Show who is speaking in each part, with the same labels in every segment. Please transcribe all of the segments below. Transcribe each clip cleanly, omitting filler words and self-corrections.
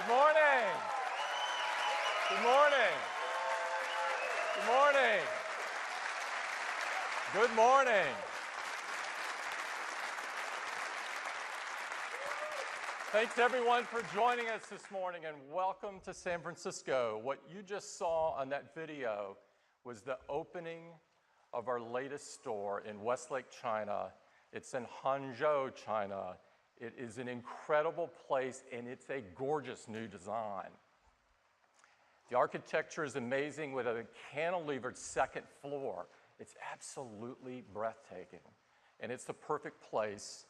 Speaker 1: morning. Good morning. Good morning. Good morning. Thanks everyone for joining us this morning and welcome to San Francisco. What you just saw on that video was the opening of our latest store in Westlake, China. It's in Hangzhou, China. It is an incredible place and it's a gorgeous new design. The architecture is amazing with a cantilevered second floor. It's absolutely breathtaking. And it's the perfect place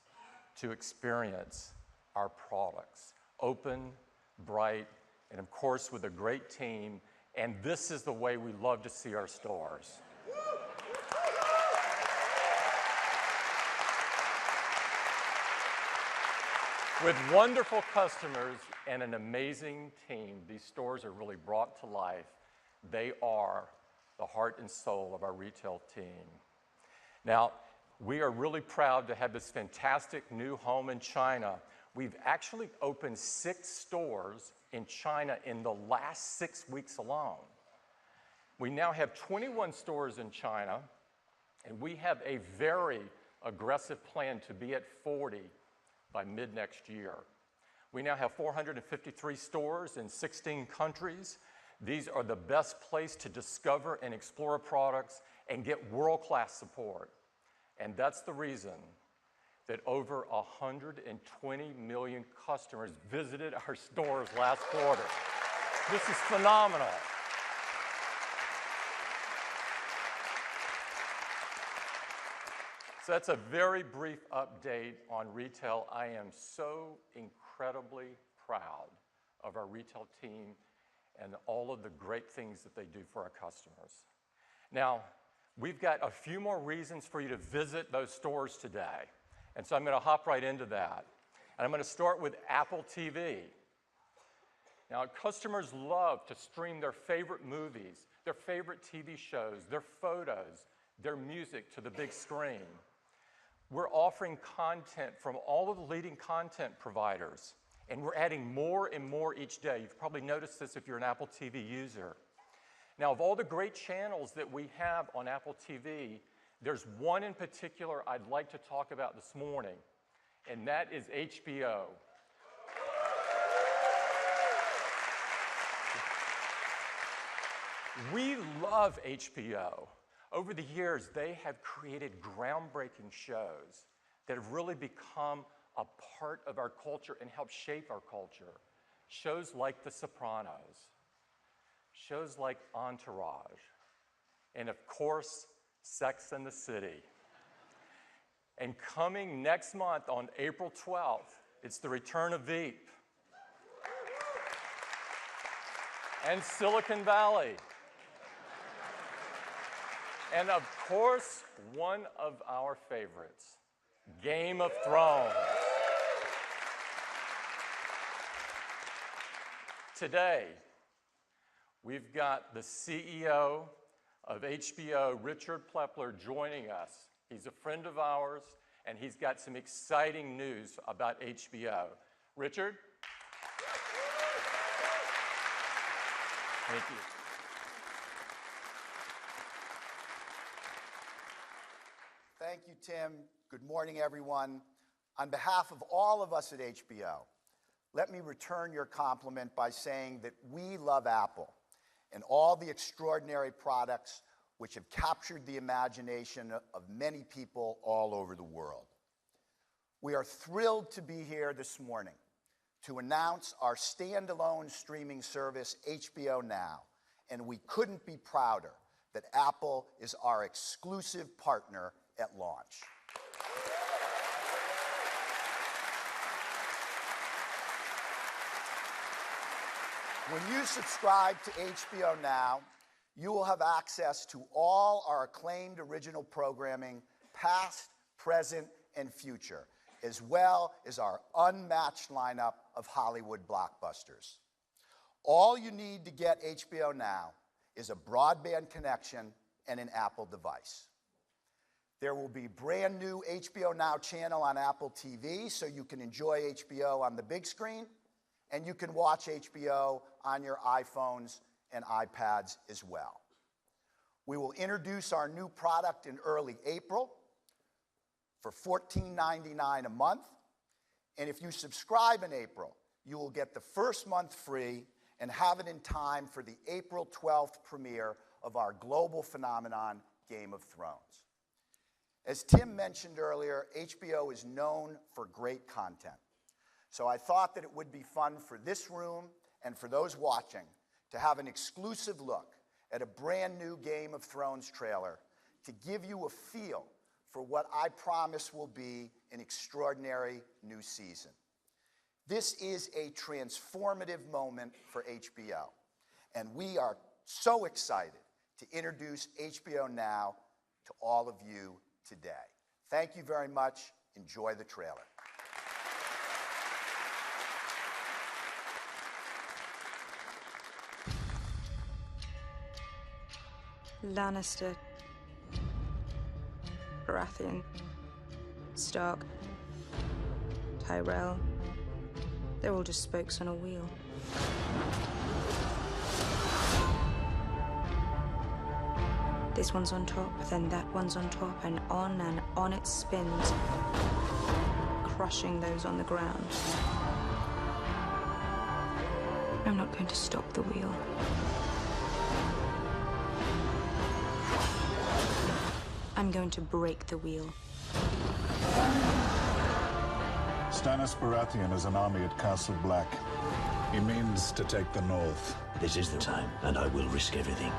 Speaker 1: to experience our products. Open, bright, and of course with a great team. And this is the way we love to see our stores. With wonderful customers and an amazing team, these stores are really brought to life. They are the heart and soul of our retail team. Now, we are really proud to have this fantastic new home in China. We've actually opened 6 stores in China in the last 6 weeks alone. We now have 21 stores in China, and we have a very aggressive plan to be at 40 by mid-next year. We now have 453 stores in 16 countries. These are the best place to discover and explore products and get world-class support. And that's the reason that over 120 million customers visited our stores last quarter. This is phenomenal. So that's a very brief update on retail. I am so incredibly proud of our retail team and all of the great things that they do for our customers. Now, we've got a few more reasons for you to visit those stores today. And so I'm going to hop right into that. And I'm going to start with Apple TV. Now, customers love to stream their favorite movies, their favorite TV shows, their photos, their music to the big screen. We're offering content from all of the leading content providers, and we're adding more and more each day. You've probably noticed this if you're an Apple TV user. Now, of all the great channels that we have on Apple TV, there's one in particular I'd like to talk about this morning, and that is HBO. We love HBO. Over the years, they have created groundbreaking shows that have really become a part of our culture and helped shape our culture. Shows like The Sopranos, shows like Entourage, and of course, Sex and the City. And coming next month on April 12th, it's the return of Veep and Silicon Valley. And of course, one of our favorites, Game of Thrones. Today, we've got the CEO of HBO, Richard Plepler, joining us. He's a friend of ours, and he's got some exciting news about HBO. Richard? Thank you.
Speaker 2: Thank you, Tim. Good morning, everyone. On behalf of all of us at HBO, let me return your compliment by saying that we love Apple and all the extraordinary products which have captured the imagination of many people all over the world. We are thrilled to be here this morning to announce our standalone streaming service, HBO Now, and we couldn't be prouder that Apple is our exclusive partner at launch. When you subscribe to HBO Now, you will have access to all our acclaimed original programming, past, present, and future, as well as our unmatched lineup of Hollywood blockbusters. All you need to get HBO Now is a broadband connection and an Apple device. There will be brand new HBO Now channel on Apple TV so you can enjoy HBO on the big screen, and you can watch HBO on your iPhones and iPads as well. We will introduce our new product in early April for $14.99 a month, and if you subscribe in April, you will get the first month free and have it in time for the April 12th premiere of our global phenomenon, Game of Thrones. As Tim mentioned earlier, HBO is known for great content. So I thought that it would be fun for this room and for those watching to have an exclusive look at a brand new Game of Thrones trailer to give you a feel for what I promise will be an extraordinary new season. This is a transformative moment for HBO, and we are so excited to introduce HBO Now to all of you today. Thank you very much. Enjoy the trailer.
Speaker 3: Lannister, Baratheon, Stark, Tyrell. They're all just spokes on a wheel. This one's on top, then that one's on top, and on it spins, crushing those on the ground. I'm not going to stop the wheel. I'm going to break the wheel.
Speaker 4: Stannis Baratheon has an army at Castle Black. He means to take the north.
Speaker 5: This is the time, and I will risk everything.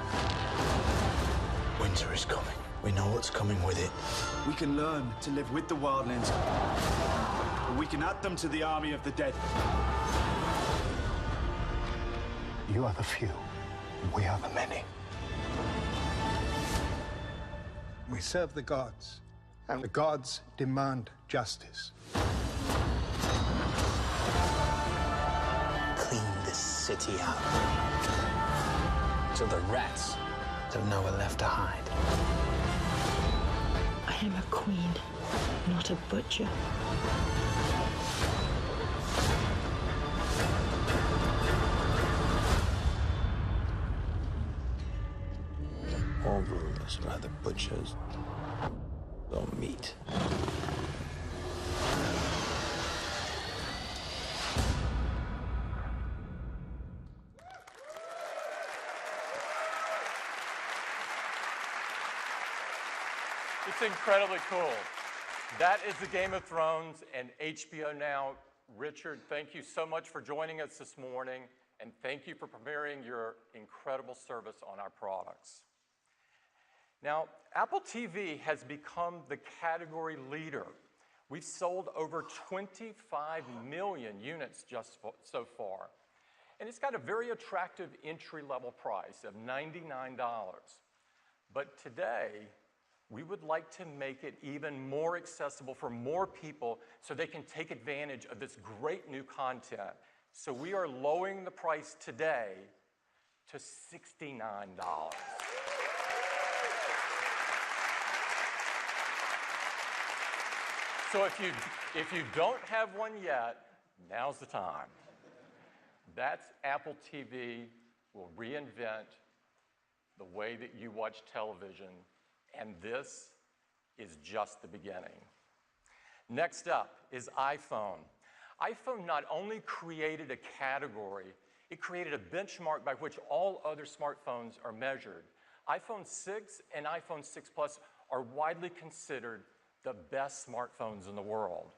Speaker 5: Winter is coming. We know what's coming with it.
Speaker 6: We can learn to live with the wildlings, or we can add them to the army of the dead.
Speaker 5: You are the few, we are the many.
Speaker 7: We serve the gods, and the gods demand justice.
Speaker 5: Clean this city out, so the rats have nowhere left to hide.
Speaker 8: I am a queen, not a butcher.
Speaker 5: All rulers are either butchers or meat.
Speaker 1: It's incredibly cool. That is the Game of Thrones and HBO Now. Richard, thank you so much for joining us this morning, and thank you for premiering your incredible service on our products. Now, Apple TV has become the category leader. We've sold over 25 million units so far, and it's got a very attractive entry-level price of $99. But today, we would like to make it even more accessible for more people so they can take advantage of this great new content. So we are lowering the price today to $69. So if you don't have one yet, now's the time. That's Apple TV will reinvent the way that you watch television, and this is just the beginning. Next up is iPhone. iPhone not only created a category, it created a benchmark by which all other smartphones are measured. iPhone 6 and iPhone 6 Plus are widely considered the best smartphones in the world.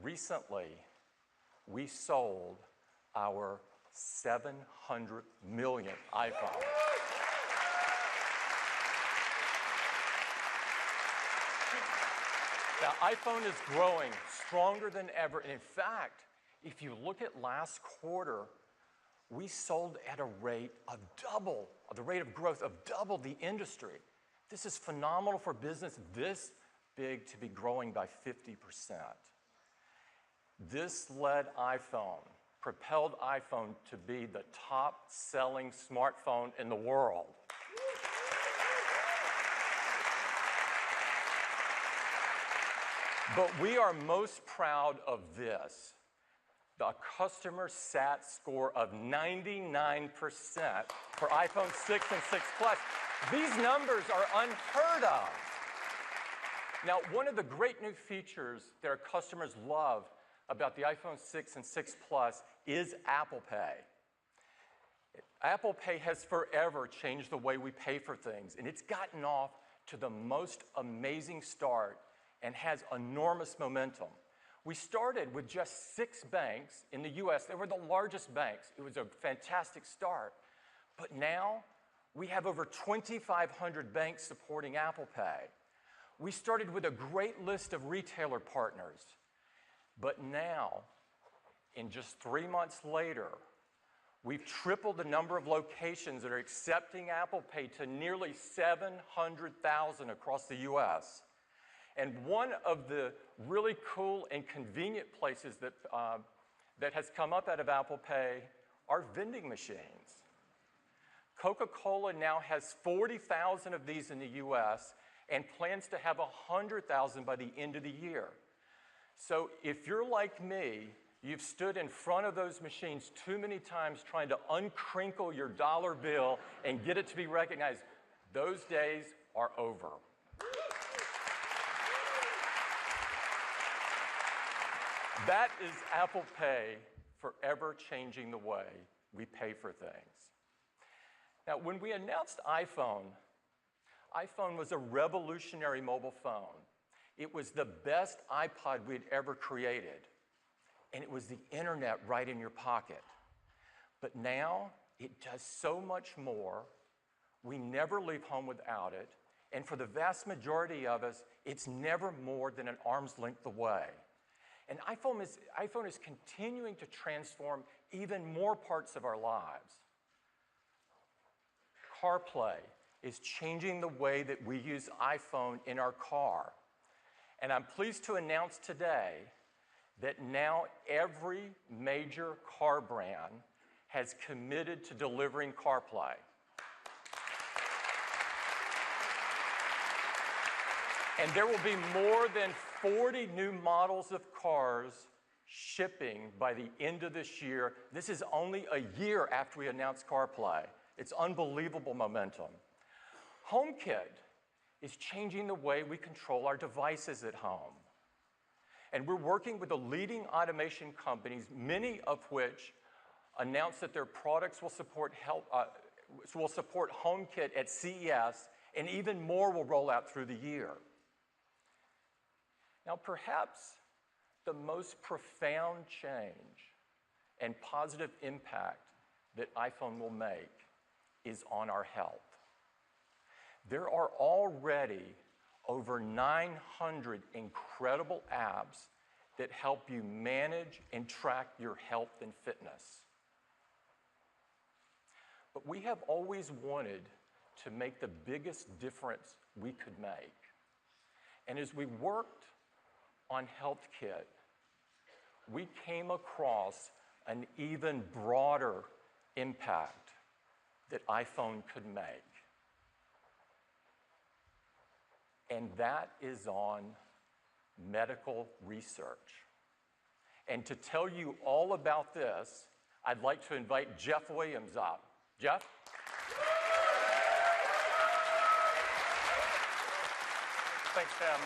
Speaker 1: Recently, we sold our 700 millionth iPhone. Now, iPhone is growing stronger than ever. And in fact, if you look at last quarter, we sold at a rate of double, the rate of growth of double the industry. This is phenomenal for business this big to be growing by 50%. This led iPhone, propelled iPhone to be the top-selling smartphone in the world. But we are most proud of this. a customer sat score of 99% for iPhone 6 and 6 Plus. These numbers are unheard of. Now, one of the great new features that our customers love about the iPhone 6 and 6 Plus is Apple Pay. Apple Pay has forever changed the way we pay for things, and it's gotten off to the most amazing start and has enormous momentum. We started with just 6 banks in the US. They were the largest banks. It was a fantastic start. But now we have over 2,500 banks supporting Apple Pay. We started with a great list of retailer partners. But now, in just 3 months later, we've tripled the number of locations that are accepting Apple Pay to nearly 700,000 across the US. And one of the really cool and convenient places that has come up out of Apple Pay are vending machines. Coca-Cola now has 40,000 of these in the US and plans to have 100,000 by the end of the year. So if you're like me, you've stood in front of those machines too many times trying to uncrinkle your dollar bill and get it to be recognized. Those days are over. That is Apple Pay forever changing the way we pay for things. Now, when we announced iPhone was a revolutionary mobile phone. It was the best iPod we'd ever created. And it was the internet right in your pocket. But now, it does so much more. We never leave home without it. And for the vast majority of us, it's never more than an arm's length away. And iPhone is continuing to transform even more parts of our lives. CarPlay is changing the way that we use iPhone in our car. And I'm pleased to announce today that now every major car brand has committed to delivering CarPlay. And there will be more than 40 new models of cars shipping by the end of this year. This is only a year after we announced CarPlay. It's unbelievable momentum. HomeKit is changing the way we control our devices at home. And we're working with the leading automation companies, many of which announced that their products will support HomeKit at CES, and even more will roll out through the year. Now, perhaps the most profound change and positive impact that iPhone will make is on our health. There are already over 900 incredible apps that help you manage and track your health and fitness. But we have always wanted to make the biggest difference we could make. And as we worked on HealthKit, we came across an even broader impact that iPhone could make. And that is on medical research. And to tell you all about this, I'd like to invite Jeff Williams up. Jeff?
Speaker 9: Thanks, Tim.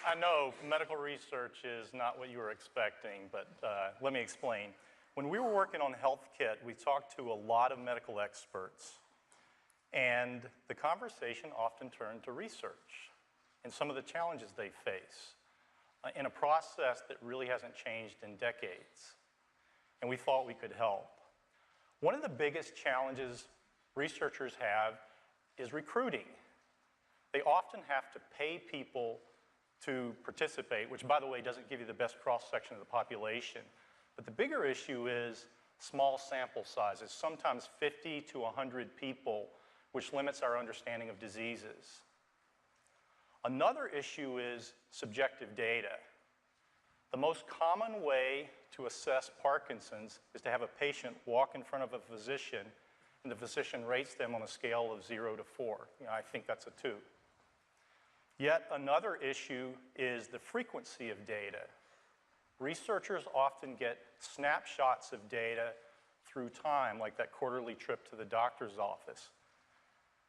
Speaker 9: I know medical research is not what you were expecting, but let me explain. When we were working on HealthKit, we talked to a lot of medical experts, and the conversation often turned to research and some of the challenges they face in a process that really hasn't changed in decades, and we thought we could help. One of the biggest challenges researchers have is recruiting. They often have to pay people to participate, which, by the way, doesn't give you the best cross-section of the population. But the bigger issue is small sample sizes, sometimes 50 to 100 people, which limits our understanding of diseases. Another issue is subjective data. The most common way to assess Parkinson's is to have a patient walk in front of a physician, and the physician rates them on a scale of 0 to 4. I think that's a 2. Yet another issue is the frequency of data. Researchers often get snapshots of data through time, like that quarterly trip to the doctor's office.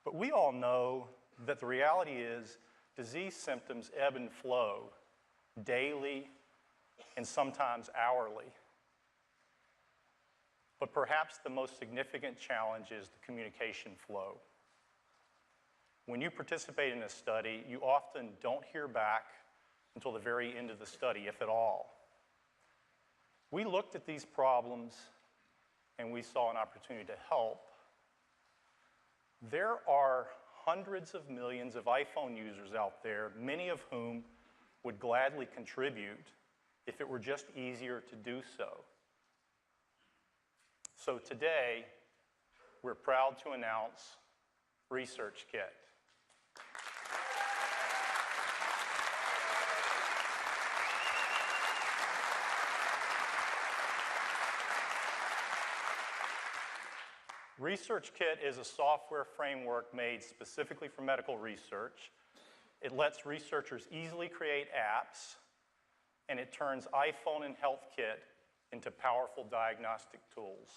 Speaker 9: But we all know that the reality is disease symptoms ebb and flow daily and sometimes hourly. But perhaps the most significant challenge is the communication flow. When you participate in a study, you often don't hear back until the very end of the study, if at all. We looked at these problems and we saw an opportunity to help. There are hundreds of millions of iPhone users out there, many of whom would gladly contribute if it were just easier to do so. So today, we're proud to announce Research Kit. Research Kit is a software framework made specifically for medical research. It lets researchers easily create apps, and it turns iPhone and Health Kit into powerful diagnostic tools.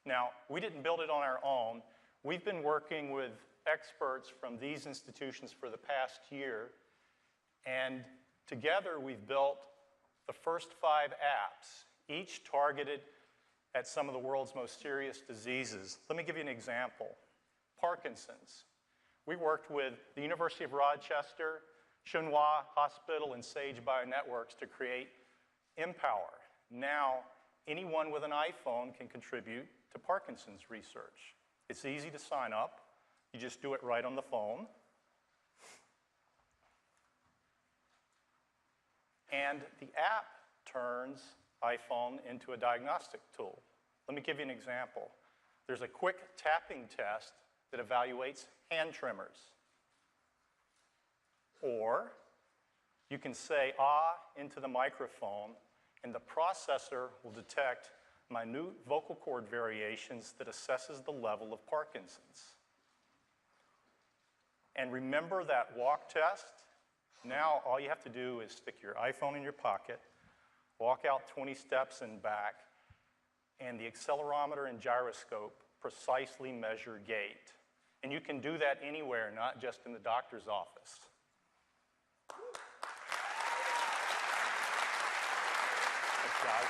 Speaker 9: Now, we didn't build it on our own. We've been working with experts from these institutions for the past year, and together we've built the first 5 apps, each targeted at some of the world's most serious diseases. Let me give you an example. Parkinson's. We worked with the University of Rochester, Chunhua Hospital, and Sage Bionetworks to create Empower. Now, anyone with an iPhone can contribute to Parkinson's research. It's easy to sign up. You just do it right on the phone. And the app turns iPhone into a diagnostic tool. Let me give you an example. There's a quick tapping test that evaluates hand tremors. Or you can say "ah" into the microphone, and the processor will detect minute vocal cord variations that assesses the level of Parkinson's. And remember that walk test? Now all you have to do is stick your iPhone in your pocket, walk out 20 steps and back, and the accelerometer and gyroscope precisely measure gait. And you can do that anywhere, not just in the doctor's office. Thanks, guys.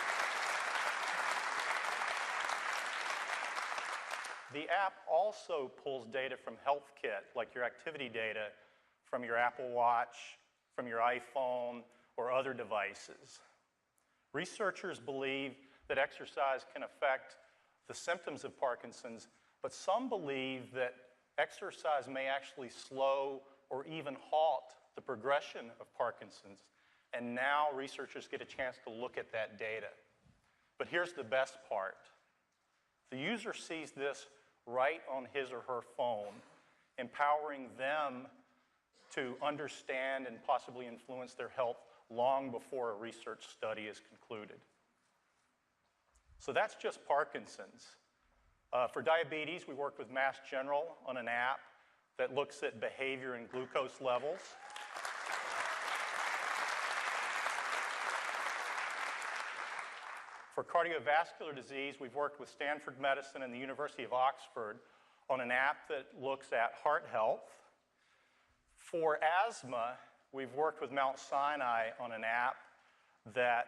Speaker 9: The app also pulls data from Health Kit, like your activity data from your Apple Watch, from your iPhone, or other devices. Researchers believe that exercise can affect the symptoms of Parkinson's, but some believe that exercise may actually slow or even halt the progression of Parkinson's. And now researchers get a chance to look at that data. But here's the best part. The user sees this right on his or her phone, empowering them to understand and possibly influence their health long before a research study is concluded. So that's just Parkinson's. For diabetes, we worked with Mass General on an app that looks at behavior and glucose levels. For cardiovascular disease, we've worked with Stanford Medicine and the University of Oxford on an app that looks at heart health. For asthma, we've worked with Mount Sinai on an app that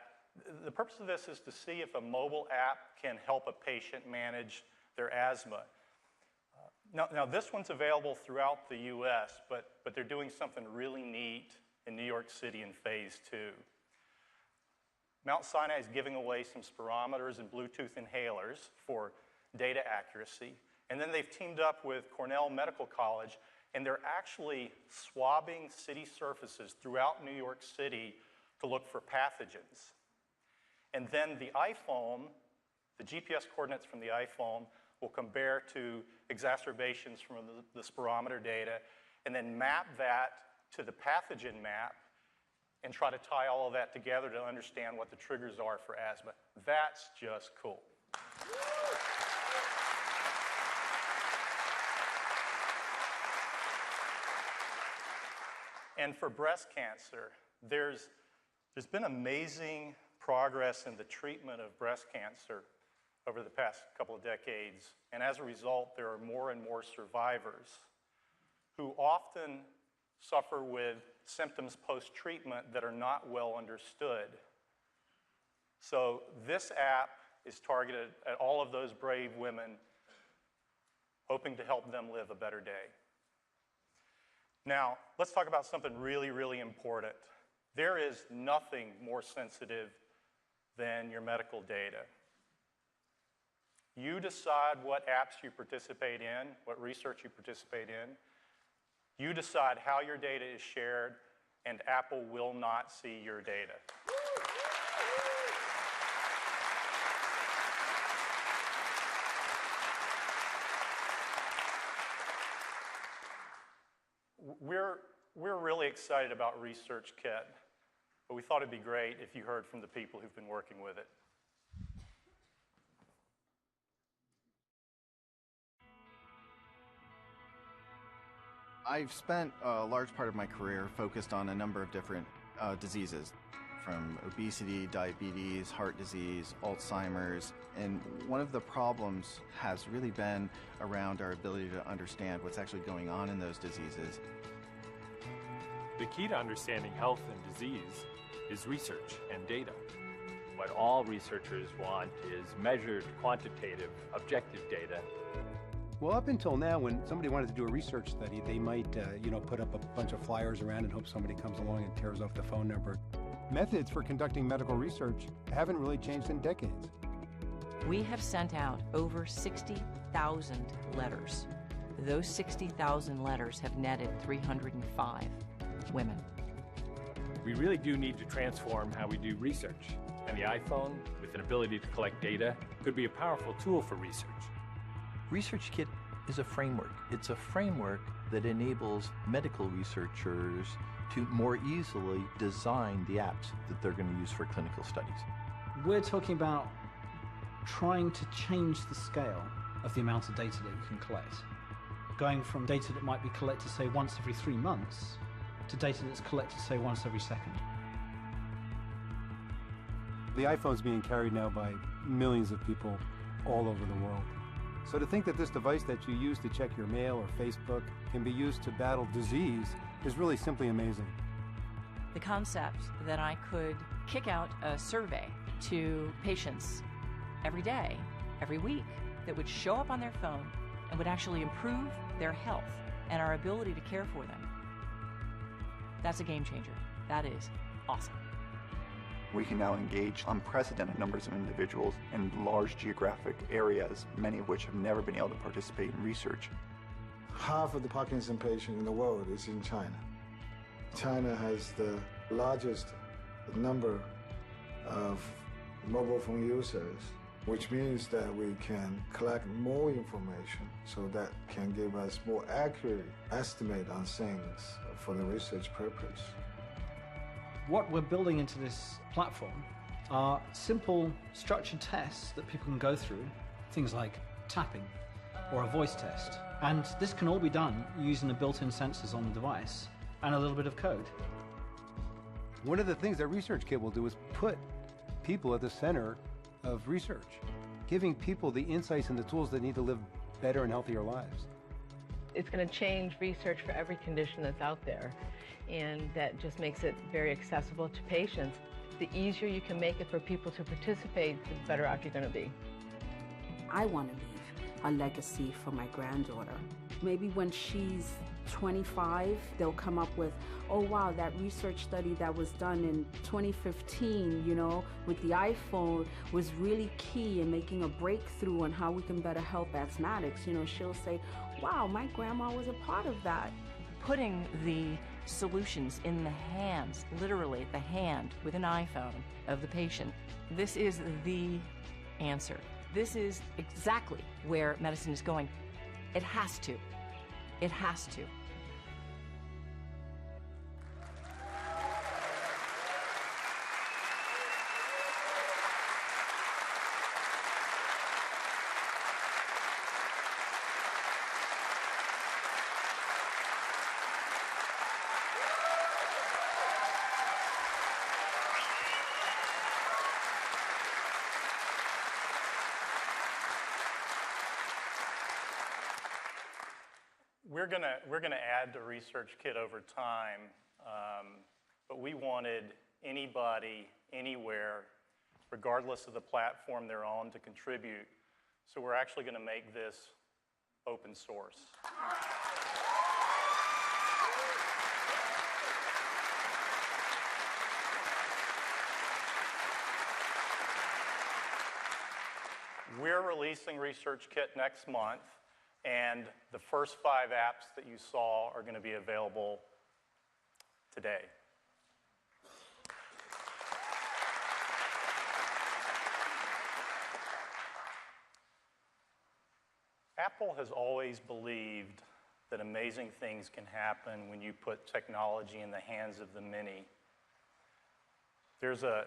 Speaker 9: the purpose of this is to see if a mobile app can help a patient manage their asthma. Now this one's available throughout the US, but they're doing something really neat in New York City in phase 2. Mount Sinai is giving away some spirometers and Bluetooth inhalers for data accuracy. And then they've teamed up with Cornell Medical College, and they're actually swabbing city surfaces throughout New York City to look for pathogens. And then the iPhone, the GPS coordinates from the iPhone, will compare to exacerbations from the spirometer data, and then map that to the pathogen map and try to tie all of that together to understand what the triggers are for asthma. That's just cool. And for breast cancer, there's been amazing progress in the treatment of breast cancer over the past couple of decades. And as a result, there are more and more survivors who often suffer with symptoms post-treatment that are not well understood. So this app is targeted at all of those brave women, hoping to help them live a better day. Now, let's talk about something really, really important. There is nothing more sensitive than your medical data. You decide what apps you participate in, what research you participate in. You decide how your data is shared, and Apple will not see your data. We're really excited about ResearchKit, but we thought it'd be great if you heard from the people who've been working with it.
Speaker 10: I've spent a large part of my career focused on a number of different diseases, from obesity, diabetes, heart disease, Alzheimer's, and one of the problems has really been around our ability to understand what's actually going on in those diseases.
Speaker 11: The key to understanding health and disease is research and data. What all researchers want is measured, quantitative, objective data.
Speaker 12: Well, up until now, when somebody wanted to do a research study, they might, put up a bunch of flyers around and hope somebody comes along and tears off the phone number. Methods for conducting medical research haven't really changed in decades.
Speaker 13: We have sent out over 60,000 letters. Those 60,000 letters have netted 305 women.
Speaker 11: We really do need to transform how we do research, and the iPhone, with an ability to collect data, could be a powerful tool for research.
Speaker 14: ResearchKit is a framework. It's a framework that enables medical researchers to more easily design the apps that they're going to use for clinical studies.
Speaker 15: We're talking about trying to change the scale of the amount of data that you can collect. Going from data that might be collected, say, once every 3 months, to data that's collected, say, once every second.
Speaker 12: The iPhone's being carried now by millions of people all over the world. So to think that this device that you use to check your mail or Facebook can be used to battle disease is really simply amazing.
Speaker 13: The concept that I could kick out a survey to patients every day, every week, that would show up on their phone and would actually improve their health and our ability to care for them. That's a game changer. That is awesome.
Speaker 16: We can now engage unprecedented numbers of individuals in large geographic areas, many of which have never been able to participate in research.
Speaker 17: Half of the Parkinson patients in the world is in China. China has the largest number of mobile phone users, which means that we can collect more information so that can give us more accurate estimate on things for the research purpose.
Speaker 15: What we're building into this platform are simple structured tests that people can go through, things like tapping or a voice test. And this can all be done using the built-in sensors on the device and a little bit of code.
Speaker 12: One of the things that ResearchKit will do is put people at the center of research, giving people the insights and the tools they need to live better and healthier lives.
Speaker 18: It's going to change research for every condition that's out there, and that just makes it very accessible to patients. The easier you can make it for people to participate, the better off you're going to be.
Speaker 19: I want to leave a legacy for my granddaughter. Maybe when she's 25, they'll come up with, oh wow, that research study that was done in 2015, with the iPhone was really key in making a breakthrough on how we can better help asthmatics. She'll say, wow, my grandma was a part of that.
Speaker 13: Putting the solutions in the hands, literally the hand with an iPhone of the patient, this is the answer. This is exactly where medicine is going. It has to. It has to.
Speaker 9: we're gonna add to Research Kit over time, but we wanted anybody, anywhere, regardless of the platform they're on, to contribute. So we're actually gonna make this open source. We're releasing Research Kit next month, and the first 5 apps that you saw are going to be available today. Apple has always believed that amazing things can happen when you put technology in the hands of the many. There's a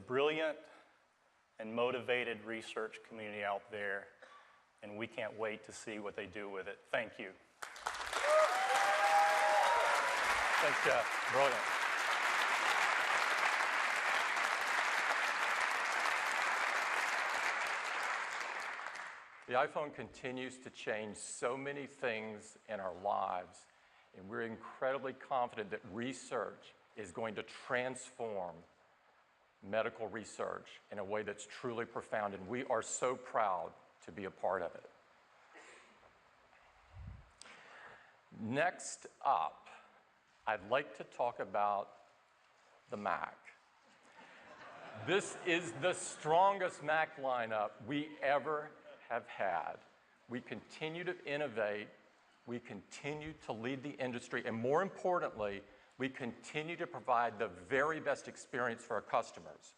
Speaker 9: brilliant and motivated research community out there, and we can't wait to see what they do with it. Thank you.
Speaker 1: Thanks, Jeff. Brilliant. The iPhone continues to change so many things in our lives, and we're incredibly confident that research is going to transform medical research in a way that's truly profound, and we are so proud to be a part of it. Next up, I'd like to talk about the Mac. This is the strongest Mac lineup we ever have had. We continue to innovate, we continue to lead the industry, and more importantly, we continue to provide the very best experience for our customers.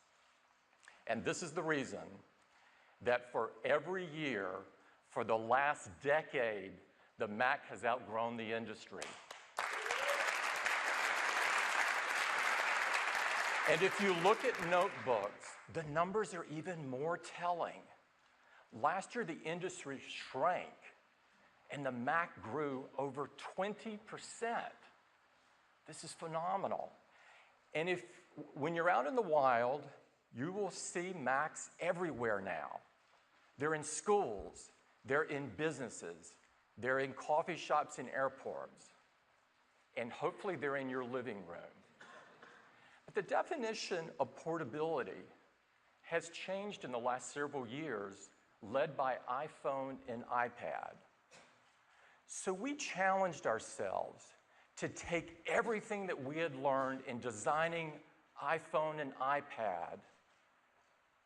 Speaker 1: And this is the reason that for every year, for the last decade, the Mac has outgrown the industry. And if you look at notebooks, the numbers are even more telling. Last year, the industry shrank, and the Mac grew over 20%. This is phenomenal. And when you're out in the wild, you will see Macs everywhere now. They're in schools, they're in businesses, they're in coffee shops and airports, and hopefully they're in your living room. But the definition of portability has changed in the last several years, led by iPhone and iPad. So we challenged ourselves to take everything that we had learned in designing iPhone and iPad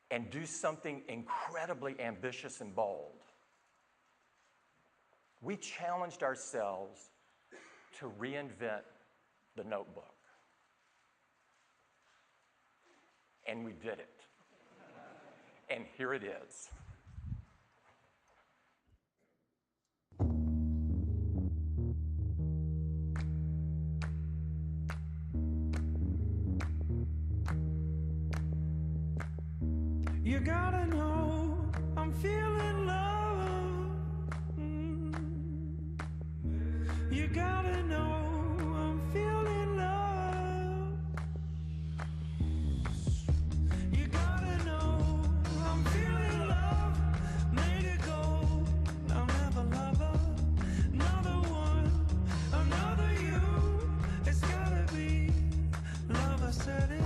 Speaker 1: and do something incredibly ambitious and bold. We challenged ourselves to reinvent the notebook. And we did it. And here it is.
Speaker 20: You gotta know I'm feeling love. You gotta know I'm feeling love. You gotta know I'm feeling love. Made it go, I'll never love her. Another one, another you. It's gotta be love, I said it.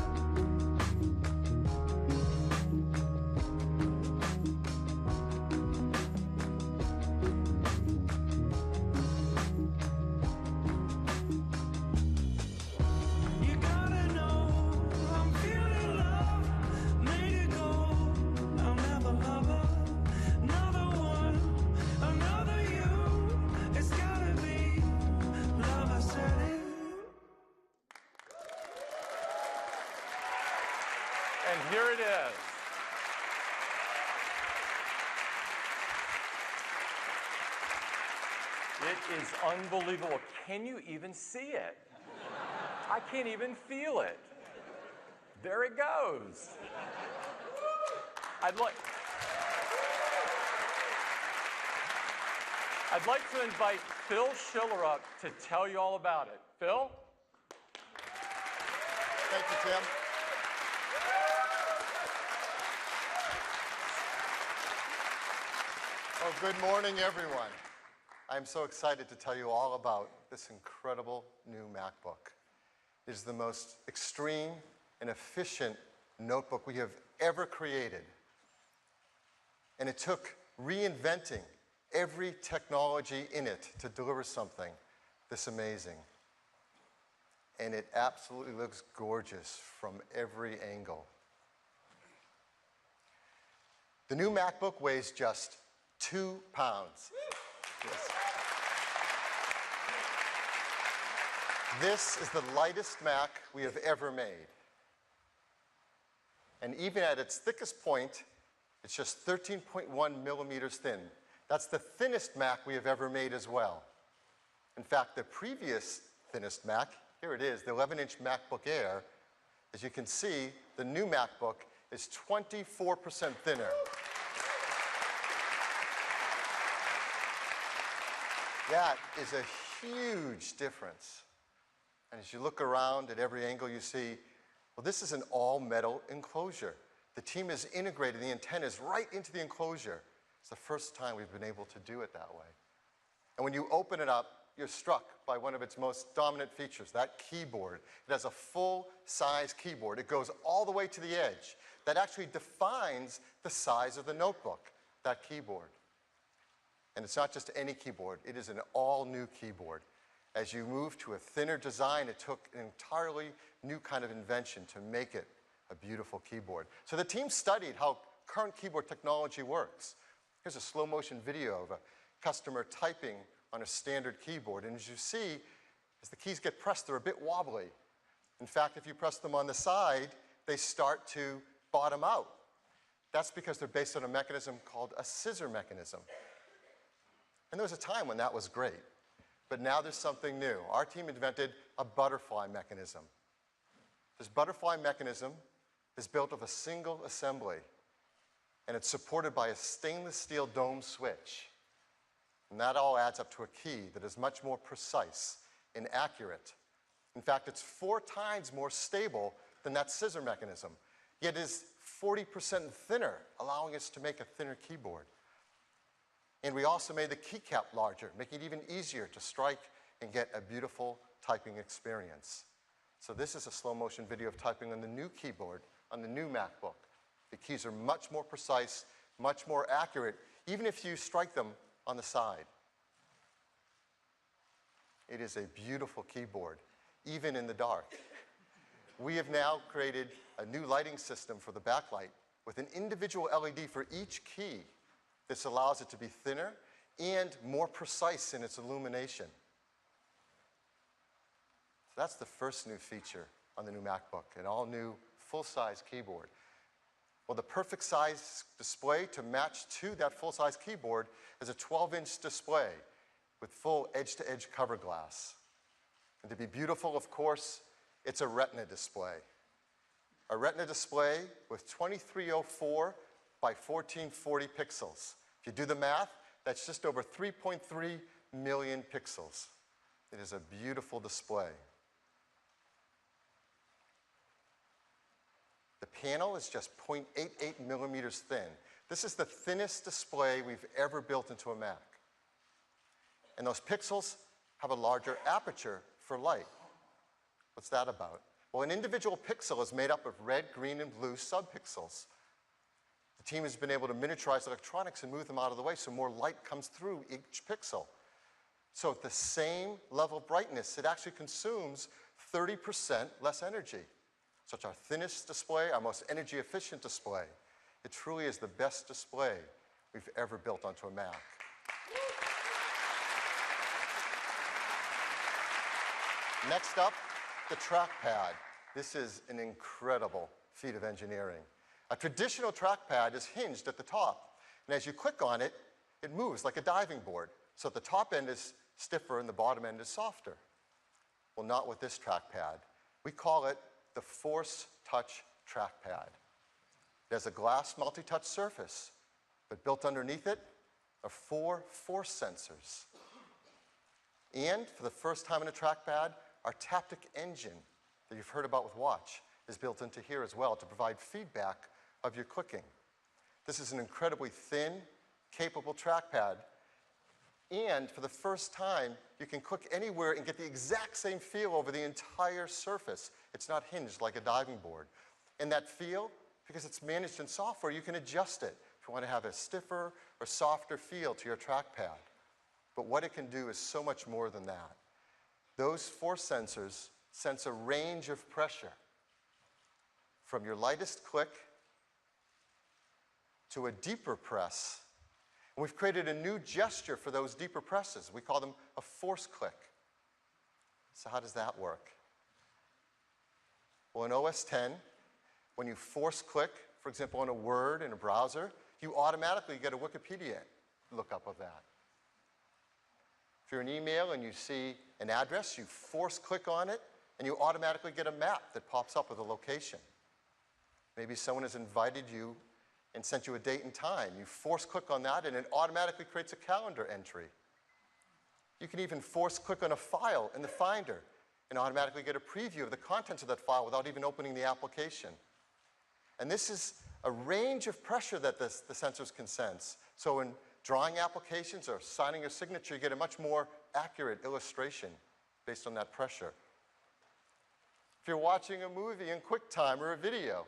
Speaker 1: And here it is. It is unbelievable. Can you even see it? I can't even feel it. There it goes. I'd like to invite Phil Schiller up to tell you all about it. Phil?
Speaker 21: Thank you, Tim. Oh, good morning, everyone. I'm so excited to tell you all about this incredible new MacBook. It is the most extreme and efficient notebook we have ever created. And it took reinventing every technology in it to deliver something this amazing. And it absolutely looks gorgeous from every angle. The new MacBook weighs just 2 pounds. Yes. This is the lightest Mac we have ever made. And even at its thickest point, it's just 13.1 millimeters thin. That's the thinnest Mac we have ever made as well. In fact, the previous thinnest Mac, here it is, the 11-inch MacBook Air, as you can see, the new MacBook is 24% thinner. That is a huge difference. And as you look around at every angle you see, well, this is an all-metal enclosure. The team has integrated the antennas right into the enclosure. It's the first time we've been able to do it that way. And when you open it up, you're struck by one of its most dominant features, that keyboard. It has a full-size keyboard. It goes all the way to the edge. That actually defines the size of the notebook, that keyboard. And it's not just any keyboard. It is an all-new keyboard. As you move to a thinner design, it took an entirely new kind of invention to make it a beautiful keyboard. So the team studied how current keyboard technology works. Here's a slow-motion video of a customer typing on a standard keyboard. And as you see, as the keys get pressed, they're a bit wobbly. In fact, if you press them on the side, they start to bottom out. That's because they're based on a mechanism called a scissor mechanism. And there was a time when that was great. But now there's something new. Our team invented a butterfly mechanism. This butterfly mechanism is built of a single assembly, and it's supported by a stainless steel dome switch. And that all adds up to a key that is much more precise and accurate. In fact, it's 4 times more stable than that scissor mechanism, yet is 40% thinner, allowing us to make a thinner keyboard. And we also made the keycap larger, making it even easier to strike and get a beautiful typing experience. So this is a slow-motion video of typing on the new keyboard, on the new MacBook. The keys are much more precise, much more accurate, even if you strike them on the side. It is a beautiful keyboard, even in the dark. We have now created a new lighting system for the backlight with an individual LED for each key. This allows it to be thinner and more precise in its illumination. So that's the first new feature on the new MacBook, an all-new full-size keyboard. Well, the perfect size display to match to that full-size keyboard is a 12-inch display with full edge-to-edge cover glass. And to be beautiful, of course, it's a Retina display. A Retina display with 2304 by 1440 pixels. If you do the math, that's just over 3.3 million pixels. It is a beautiful display. The panel is just 0.88 millimeters thin. This is the thinnest display we've ever built into a Mac. And those pixels have a larger aperture for light. What's that about? Well, an individual pixel is made up of red, green, and blue subpixels. The team has been able to miniaturize electronics and move them out of the way so more light comes through each pixel. So at the same level of brightness, it actually consumes 30% less energy. So it's our thinnest display, our most energy efficient display. It truly is the best display we've ever built onto a Mac. Next up, the trackpad. This is an incredible feat of engineering. A traditional trackpad is hinged at the top, and as you click on it, it moves like a diving board. So the top end is stiffer and the bottom end is softer. Well, not with this trackpad. We call it the Force Touch trackpad. It has a glass multi-touch surface, but built underneath it are 4 force sensors. And for the first time in a trackpad, our Taptic engine that you've heard about with Watch is built into here as well to provide feedback of your clicking. This is an incredibly thin, capable trackpad. And for the first time, you can click anywhere and get the exact same feel over the entire surface. It's not hinged like a diving board. And that feel, because it's managed in software, you can adjust it if you want to have a stiffer or softer feel to your trackpad. But what it can do is so much more than that. Those force sensors sense a range of pressure from your lightest click to a deeper press. And we've created a new gesture for those deeper presses. We call them a force click. So how does that work? Well, in OS X, when you force click, for example, on a word in a browser, you automatically get a Wikipedia lookup of that. If you're in email and you see an address, you force click on it, and you automatically get a map that pops up with a location. Maybe someone has invited you and sent you a date and time. You force click on that, and it automatically creates a calendar entry. You can even force click on a file in the Finder and automatically get a preview of the contents of that file without even opening the application. And this is a range of pressure that the sensors can sense. So in drawing applications or signing your signature, you get a much more accurate illustration based on that pressure. If you're watching a movie in QuickTime or a video,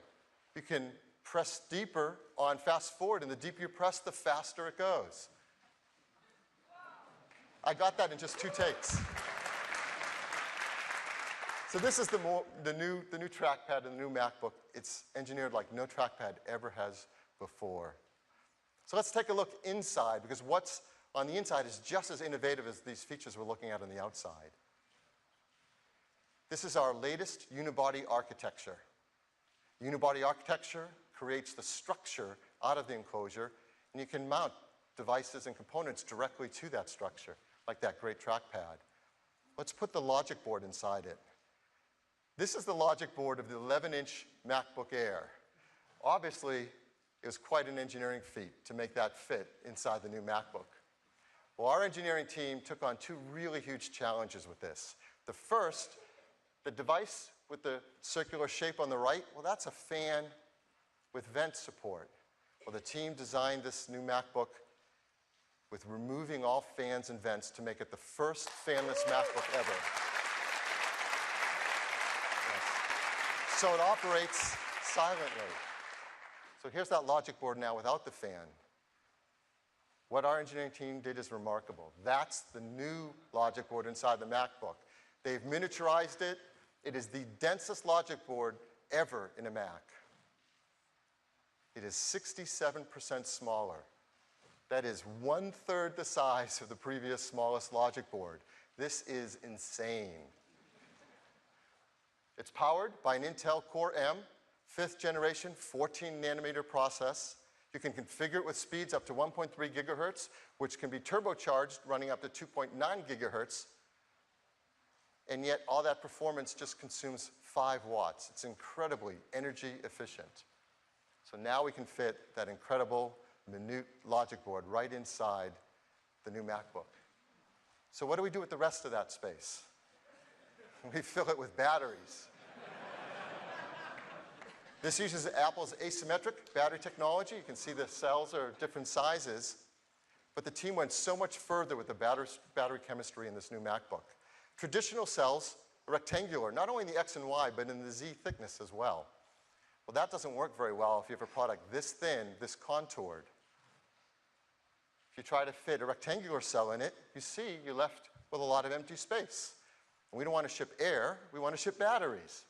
Speaker 21: you can press deeper on fast forward, and the deeper you press, the faster it goes. I got that in just 2 takes. So this is the new trackpad in the new MacBook. It's engineered like no trackpad ever has before. So let's take a look inside, because what's on the inside is just as innovative as these features we're looking at on the outside. This is our latest unibody architecture. Unibody architecture creates the structure out of the enclosure, and you can mount devices and components directly to that structure, like that great trackpad. Let's put the logic board inside it. This is the logic board of the 11-inch MacBook Air. Obviously, it was quite an engineering feat to make that fit inside the new MacBook. Well, our engineering team took on 2 really huge challenges with this. The first, the device with the circular shape on the right, well, that's a fan with vent support. Well, the team designed this new MacBook with removing all fans and vents to make it the first fanless MacBook ever. Yes. So it operates silently. So here's that logic board now without the fan. What our engineering team did is remarkable. That's the new logic board inside the MacBook. They've miniaturized it. It is the densest logic board ever in a Mac. It is 67% smaller. That is 1/3 the size of the previous smallest logic board. This is insane. It's powered by an Intel Core M, 5th generation, 14 nanometer process. You can configure it with speeds up to 1.3 gigahertz, which can be turbocharged, running up to 2.9 gigahertz. And yet all that performance just consumes 5 watts. It's incredibly energy efficient. So now we can fit that incredible minute logic board right inside the new MacBook. So what do we do with the rest of that space? We fill it with batteries. This uses Apple's asymmetric battery technology. You can see the cells are different sizes. But the team went so much further with the battery chemistry in this new MacBook. Traditional cells are rectangular, not only in the X and Y, but in the Z thickness as well. Well, that doesn't work very well if you have a product this thin, this contoured. If you try to fit a rectangular cell in it, you see you're left with a lot of empty space. And we don't want to ship air, we want to ship batteries.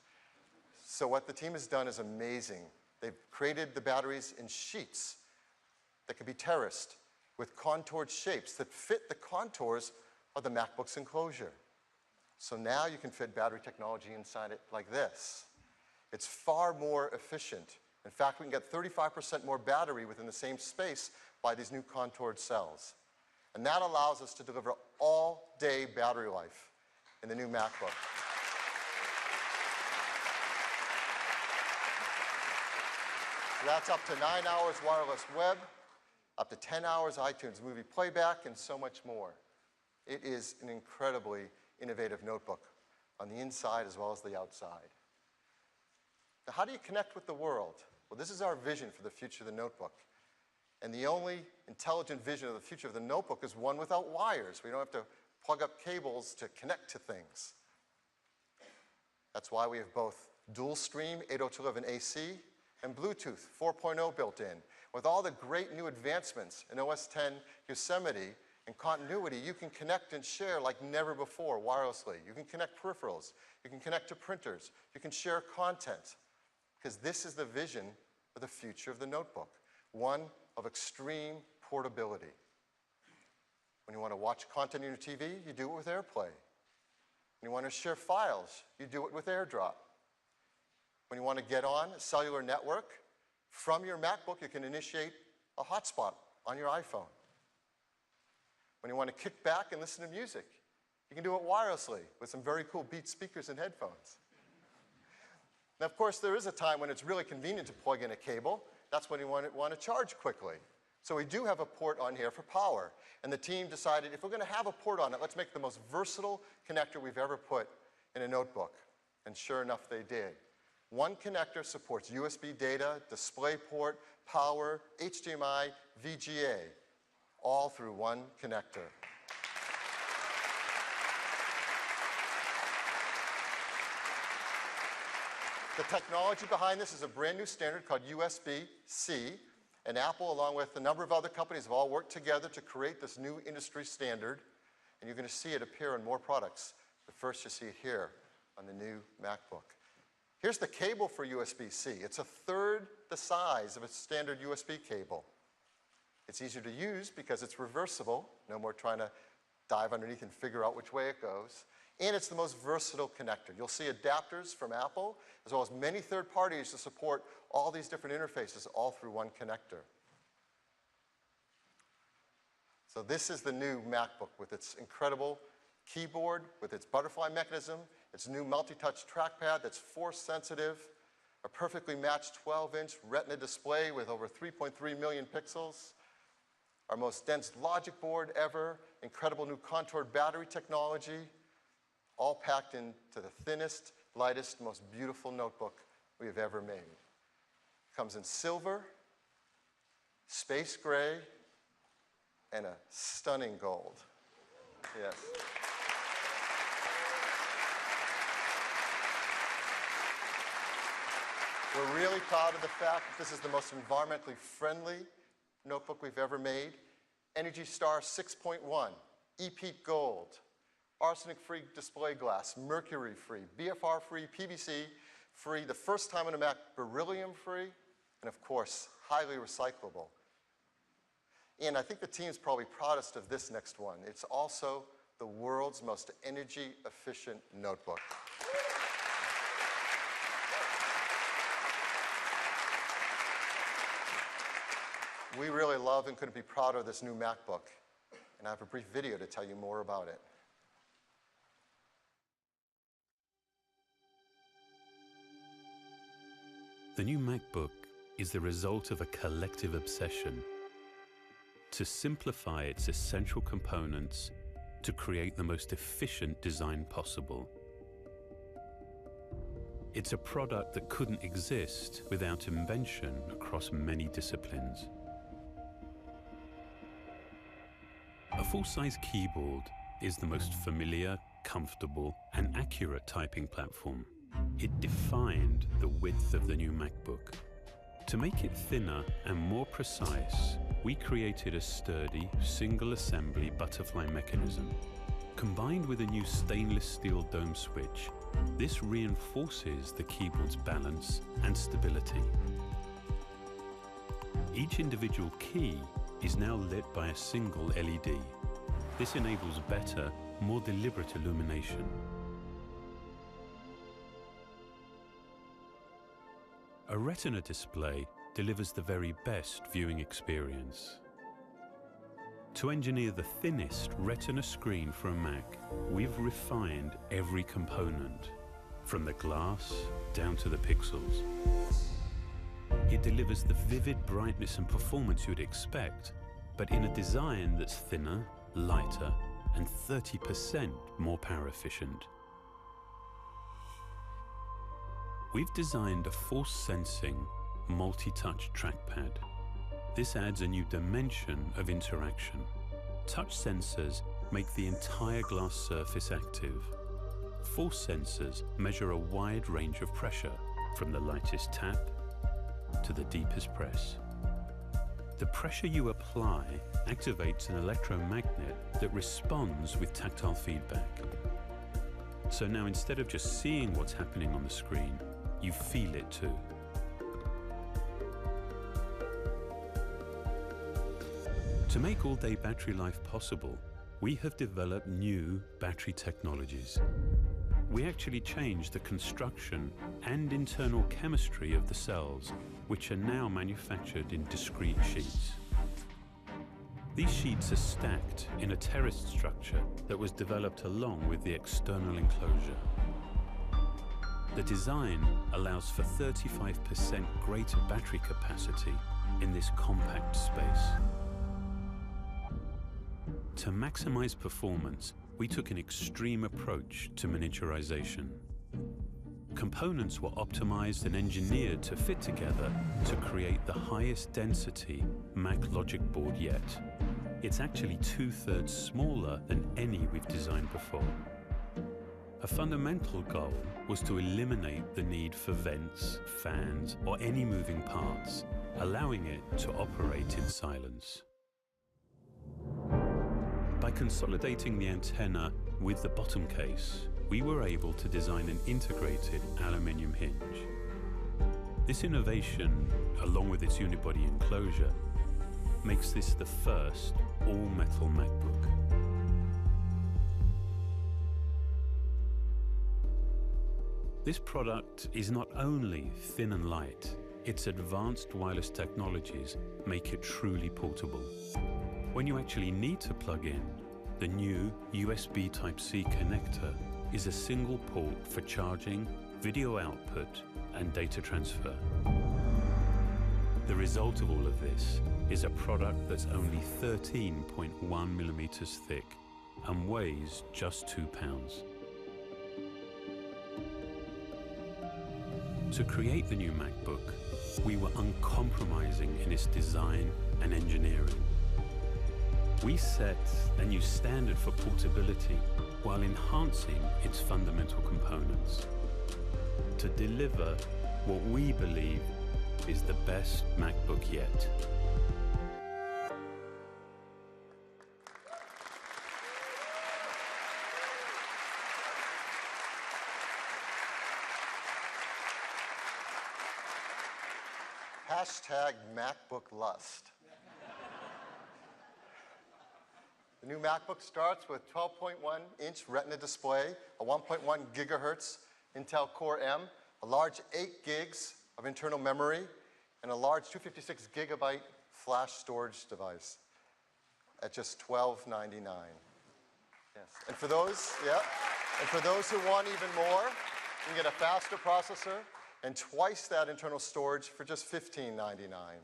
Speaker 21: So what the team has done is amazing. They've created the batteries in sheets that can be terraced with contoured shapes that fit the contours of the MacBook's enclosure. So now you can fit battery technology inside it like this. It's far more efficient. In fact, we can get 35% more battery within the same space by these new contoured cells. And that allows us to deliver all-day battery life in the new MacBook. So that's up to 9 hours wireless web, up to 10 hours iTunes movie playback, and so much more. It is an incredibly innovative notebook on the inside as well as the outside. Now, how do you connect with the world? Well, this is our vision for the future of the notebook. And the only intelligent vision of the future of the notebook is one without wires. We don't have to plug up cables to connect to things. That's why we have both dual stream 802.11 AC and Bluetooth 4.0 built in. With all the great new advancements in OS X Yosemite and continuity, you can connect and share like never before wirelessly. You can connect peripherals. You can connect to printers. You can share content. Because this is the vision of the future of the notebook, one of extreme portability. When you want to watch content on your TV, you do it with AirPlay. When you want to share files, you do it with AirDrop. When you want to get on a cellular network, from your MacBook, you can initiate a hotspot on your iPhone. When you want to kick back and listen to music, you can do it wirelessly with some very cool Beats speakers and headphones. Now, of course, there is a time when it's really convenient to plug in a cable. That's when you want to charge quickly. So we do have a port on here for power. And the team decided, if we're going to have a port on it, let's make the most versatile connector we've ever put in a notebook. And sure enough, they did. One connector supports USB data, DisplayPort, power, HDMI, VGA, all through one connector. The technology behind this is a brand new standard called USB-C, and Apple, along with a number of other companies, have all worked together to create this new industry standard, and you're going to see it appear in more products. But first, you see it here on the new MacBook. Here's the cable for USB-C. It's a third the size of a standard USB cable. It's easier to use because it's reversible. No more trying to dive underneath and figure out which way it goes. And it's the most versatile connector. You'll see adapters from Apple, as well as many third parties to support all these different interfaces, all through one connector. So this is the new MacBook with its incredible keyboard, with its butterfly mechanism, its new multi-touch trackpad that's force-sensitive, a perfectly matched 12-inch Retina display with over 3.3 million pixels, our most dense logic board ever, incredible new contoured battery technology, all packed into the thinnest, lightest, most beautiful notebook we have ever made. It comes in silver, space gray, and a stunning gold. Yes. We're really proud of the fact that this is the most environmentally friendly notebook we've ever made. Energy Star 6.1, EPEAT Gold, arsenic-free display glass, mercury-free, BFR-free, PVC-free, the first time in a Mac, beryllium-free, and of course, highly recyclable. And I think the team's probably proudest of this next one. It's also the world's most energy-efficient notebook. We really love and couldn't be prouder of this new MacBook. And I have a brief video to tell you more about it.
Speaker 2: The new MacBook is the result of a collective obsession to simplify its essential components to create the most efficient design possible. It's a product that couldn't exist without invention across many disciplines. A full-size keyboard is the most familiar, comfortable, and accurate typing platform. It defined the width of the new MacBook. To make it thinner and more precise, we created a sturdy, single-assembly butterfly mechanism. Combined with a new stainless steel dome switch, this reinforces the keyboard's balance and stability. Each individual key is now lit by a single LED. This enables better, more deliberate illumination. A Retina display delivers the very best viewing experience. To engineer the thinnest Retina screen for a Mac, we've refined every component, from the glass down to the pixels. It delivers the vivid brightness and performance you'd expect, but in a design that's thinner, lighter, and 30% more power efficient. We've designed a force-sensing, multi-touch trackpad. This adds a new dimension of interaction. Touch sensors make the entire glass surface active. Force sensors measure a wide range of pressure, from the lightest tap to the deepest press. The pressure you apply activates an electromagnet that responds with tactile feedback. So now instead of just seeing what's happening on the screen, you feel it too. To make all-day battery life possible, we have developed new battery technologies. We actually changed the construction and internal chemistry of the cells, which are now manufactured in discrete sheets. These sheets are stacked in a terraced structure that was developed along with the external enclosure. The design allows for 35% greater battery capacity in this compact space. To maximize performance, we took an extreme approach to miniaturization. Components were optimized and engineered to fit together to create the highest density Mac logic board yet. It's actually 2/3 smaller than any we've designed before. A fundamental goal was to eliminate the need for vents, fans, or any moving parts, allowing it to operate in silence. By consolidating the antenna with the bottom case, we were able to design an integrated aluminium hinge. This innovation, along with its unibody enclosure, makes this the first all-metal MacBook. This product is not only thin and light, its advanced wireless technologies make it truly portable. When you actually need to plug in, the new USB Type-C connector is a single port for charging, video output, and data transfer. The result of all of this is a product that's only 13.1 millimeters thick and weighs just 2 pounds. To create the new MacBook, we were uncompromising in its design and engineering. We set a new standard for portability while enhancing its fundamental components to deliver what we believe is the best MacBook yet.
Speaker 21: Hashtag MacBook Lust. The new MacBook starts with 12.1-inch Retina display, a 1.1 gigahertz Intel Core M, a large 8 gigs of internal memory, and a large 256 gigabyte flash storage device at just $12.99. Yes. And for those, who want even more, you can get a faster processor and twice that internal storage for just $15.99.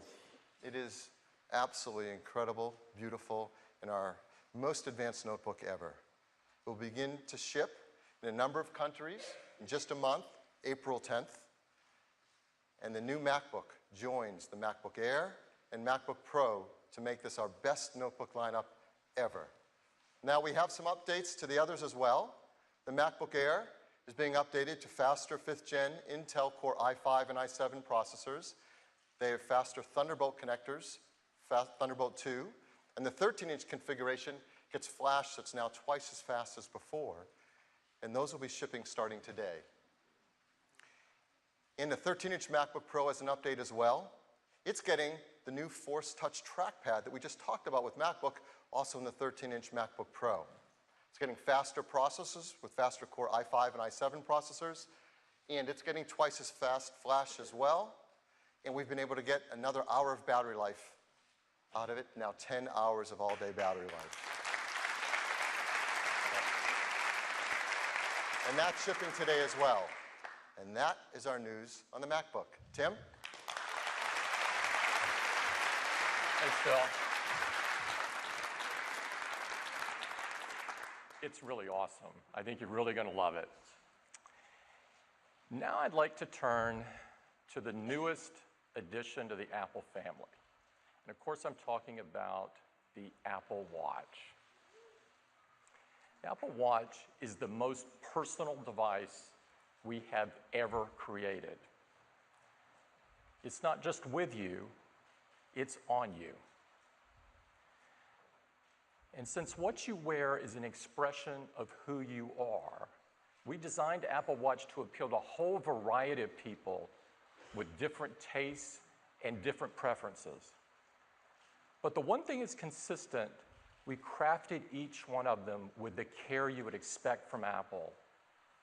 Speaker 21: It is absolutely incredible, beautiful, and our most advanced notebook ever. It will begin to ship in a number of countries in just a month, April 10th. And the new MacBook joins the MacBook Air and MacBook Pro to make this our best notebook lineup ever. Now we have some updates to the others as well. The MacBook Air is being updated to faster 5th gen Intel Core i5 and i7 processors. They have faster Thunderbolt connectors, Thunderbolt 2, and the 13-inch configuration gets flash that's now twice as fast as before, and those will be shipping starting today. In the 13-inch MacBook Pro as an update as well, it's getting the new Force Touch trackpad that we just talked about with MacBook, also in the 13-inch MacBook Pro. It's getting faster processors with faster Core i5 and i7 processors, and it's getting twice as fast flash as well, and we've been able to get another hour of battery life out of it, now 10 hours of all-day battery life. And that's shipping today as well. And that is our news on the MacBook. Tim?
Speaker 1: Thanks, Phil. It's really awesome. I think you're really going to love it. Now I'd like to turn to the newest addition to the Apple family, And of course, I'm talking about the Apple Watch. The Apple Watch is the most personal device we have ever created. It's not just with you, it's on you. And since what you wear is an expression of who you are, we designed Apple Watch to appeal to a whole variety of people with different tastes and different preferences. But the one thing is consistent, we crafted each one of them with the care you would expect from Apple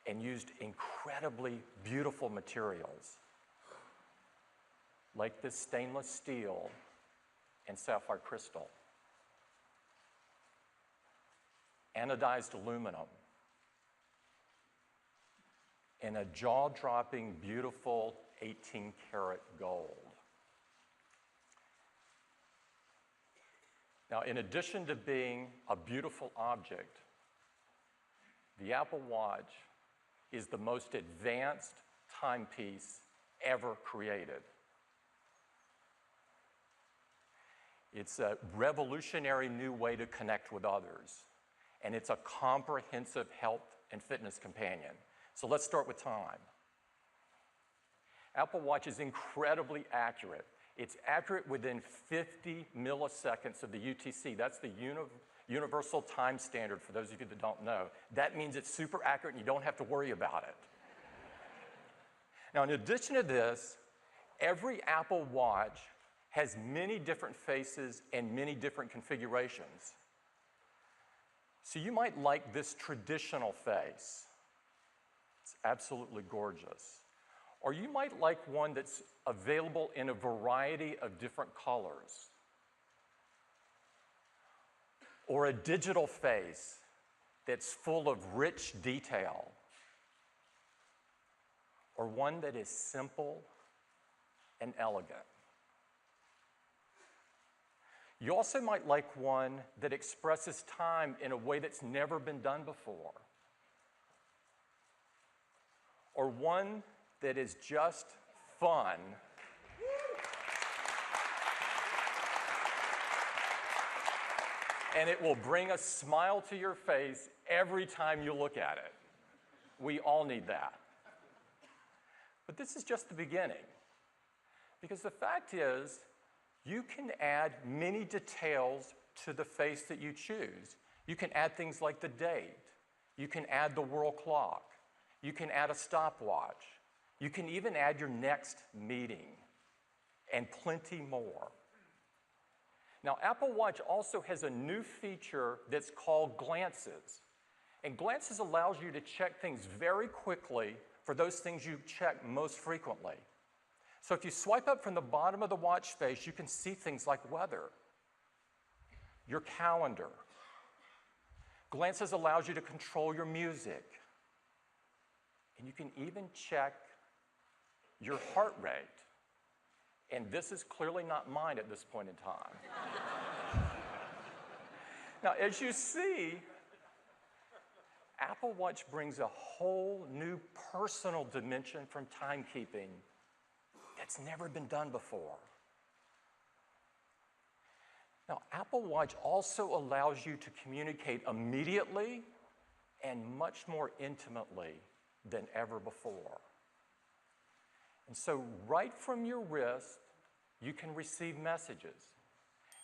Speaker 1: and used incredibly beautiful materials, like this stainless steel and sapphire crystal, anodized aluminum, and a jaw-dropping, beautiful 18-karat gold. Now, in addition to being a beautiful object, the Apple Watch is the most advanced timepiece ever created. It's a revolutionary new way to connect with others, and it's a comprehensive health and fitness companion. So let's start with time. Apple Watch is incredibly accurate. It's accurate within 50 milliseconds of the UTC. That's the Universal Time Standard for those of you that don't know. That means it's super accurate and you don't have to worry about it. Now, in addition to this, every Apple Watch has many different faces and many different configurations. So you might like this traditional face. It's absolutely gorgeous. Or you might like one that's available in a variety of different colors. Or a digital face that's full of rich detail. Or one that is simple and elegant. You also might like one that expresses time in a way that's never been done before. Or one that is just fun. And it will bring a smile to your face every time you look at it. We all need that. But this is just the beginning. Because the fact is, you can add many details to the face that you choose. You can add things like the date. You can add the world clock. You can add a stopwatch. You can even add your next meeting, and plenty more. Now, Apple Watch also has a new feature that's called Glances. And Glances allows you to check things very quickly for those things you check most frequently. So if you swipe up from the bottom of the watch face, you can see things like weather, your calendar. Glances allows you to control your music. And you can even check your heart rate. And this is clearly not mine at this point in time. Now, as you see, Apple Watch brings a whole new personal dimension from timekeeping that's never been done before. Now, Apple Watch also allows you to communicate immediately and much more intimately than ever before. And so right from your wrist, you can receive messages.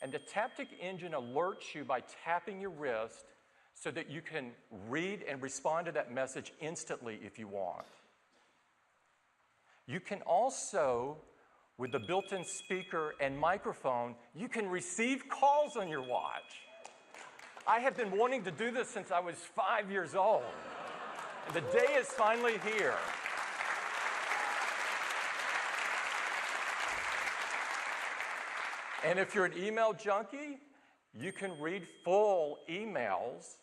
Speaker 1: And the Taptic engine alerts you by tapping your wrist so that you can read and respond to that message instantly if you want. You can also, with the built-in speaker and microphone, you can receive calls on your watch. I have been wanting to do this since I was 5 years old. And the day is finally here. And if you're an email junkie, you can read full emails.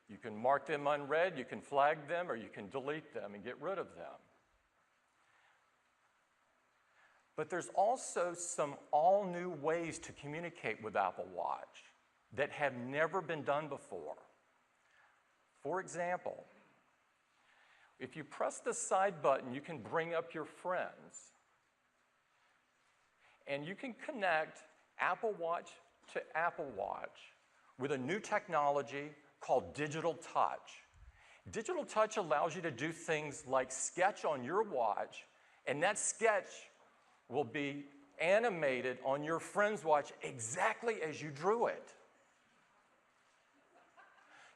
Speaker 1: You can mark them unread, you can flag them, or you can delete them and get rid of them. But there's also some all-new ways to communicate with Apple Watch that have never been done before. For example, if you press the side button, you can bring up your friends. And you can connect Apple Watch to Apple Watch with a new technology called Digital Touch. Digital Touch allows you to do things like sketch on your watch, and that sketch will be animated on your friend's watch exactly as you drew it.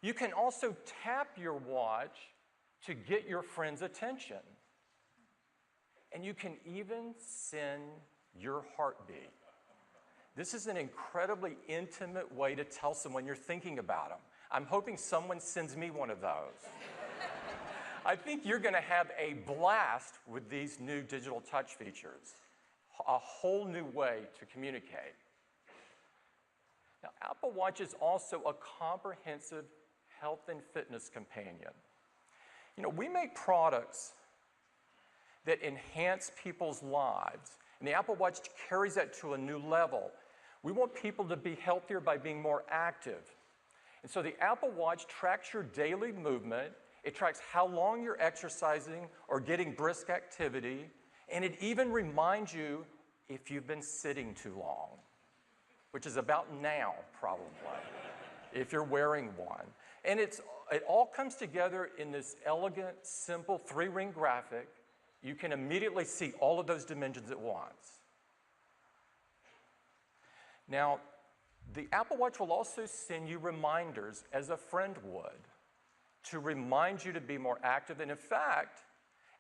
Speaker 1: You can also tap your watch to get your friend's attention. And you can even send your heartbeat. This is an incredibly intimate way to tell someone you're thinking about them. I'm hoping someone sends me one of those. I think you're going to have a blast with these new digital touch features, a whole new way to communicate. Now, Apple Watch is also a comprehensive health and fitness companion. You know, we make products that enhance people's lives, and the Apple Watch carries that to a new level. We want people to be healthier by being more active. And so the Apple Watch tracks your daily movement, it tracks how long you're exercising or getting brisk activity, and it even reminds you if you've been sitting too long, which is about now, probably, if you're wearing one. And it all comes together in this elegant, simple 3-ring graphic. You can immediately see all of those dimensions at once. Now, the Apple Watch will also send you reminders, as a friend would, to remind you to be more active. And in fact,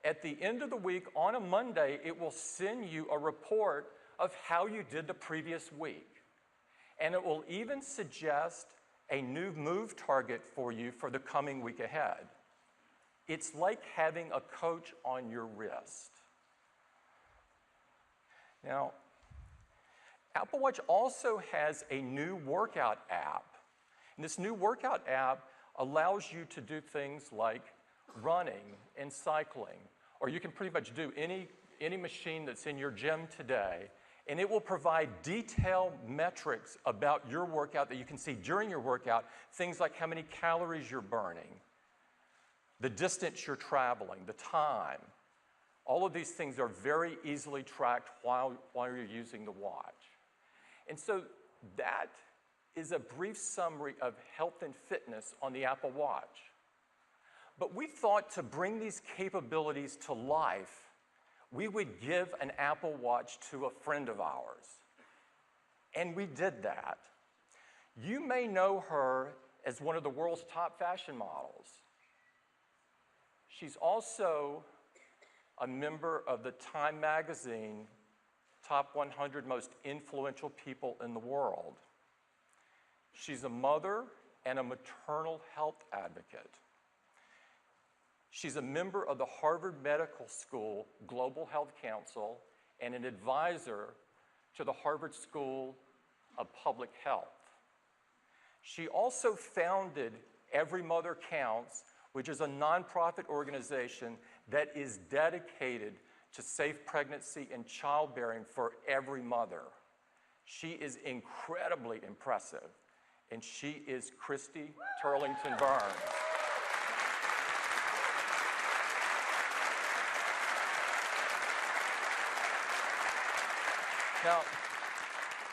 Speaker 1: at the end of the week, on a Monday, it will send you a report of how you did the previous week. And it will even suggest a new move target for you for the coming week ahead. It's like having a coach on your wrist. Now, Apple Watch also has a new workout app. And this new workout app allows you to do things like running and cycling, or you can pretty much do any machine that's in your gym today, and it will provide detailed metrics about your workout that you can see during your workout, things like how many calories you're burning, the distance you're traveling, the time. All of these things are very easily tracked while you're using the watch. And so that is a brief summary of health and fitness on the Apple Watch. But we thought to bring these capabilities to life, we would give an Apple Watch to a friend of ours. And we did that. You may know her as one of the world's top fashion models. She's also a member of the Time magazine top 100 most influential people in the world. She's a mother and a maternal health advocate. She's a member of the Harvard Medical School Global Health Council and an advisor to the Harvard School of Public Health. She also founded Every Mother Counts, which is a nonprofit organization that is dedicated to safe pregnancy and childbearing for every mother. She is incredibly impressive, and she is Christy Turlington Burns. Now,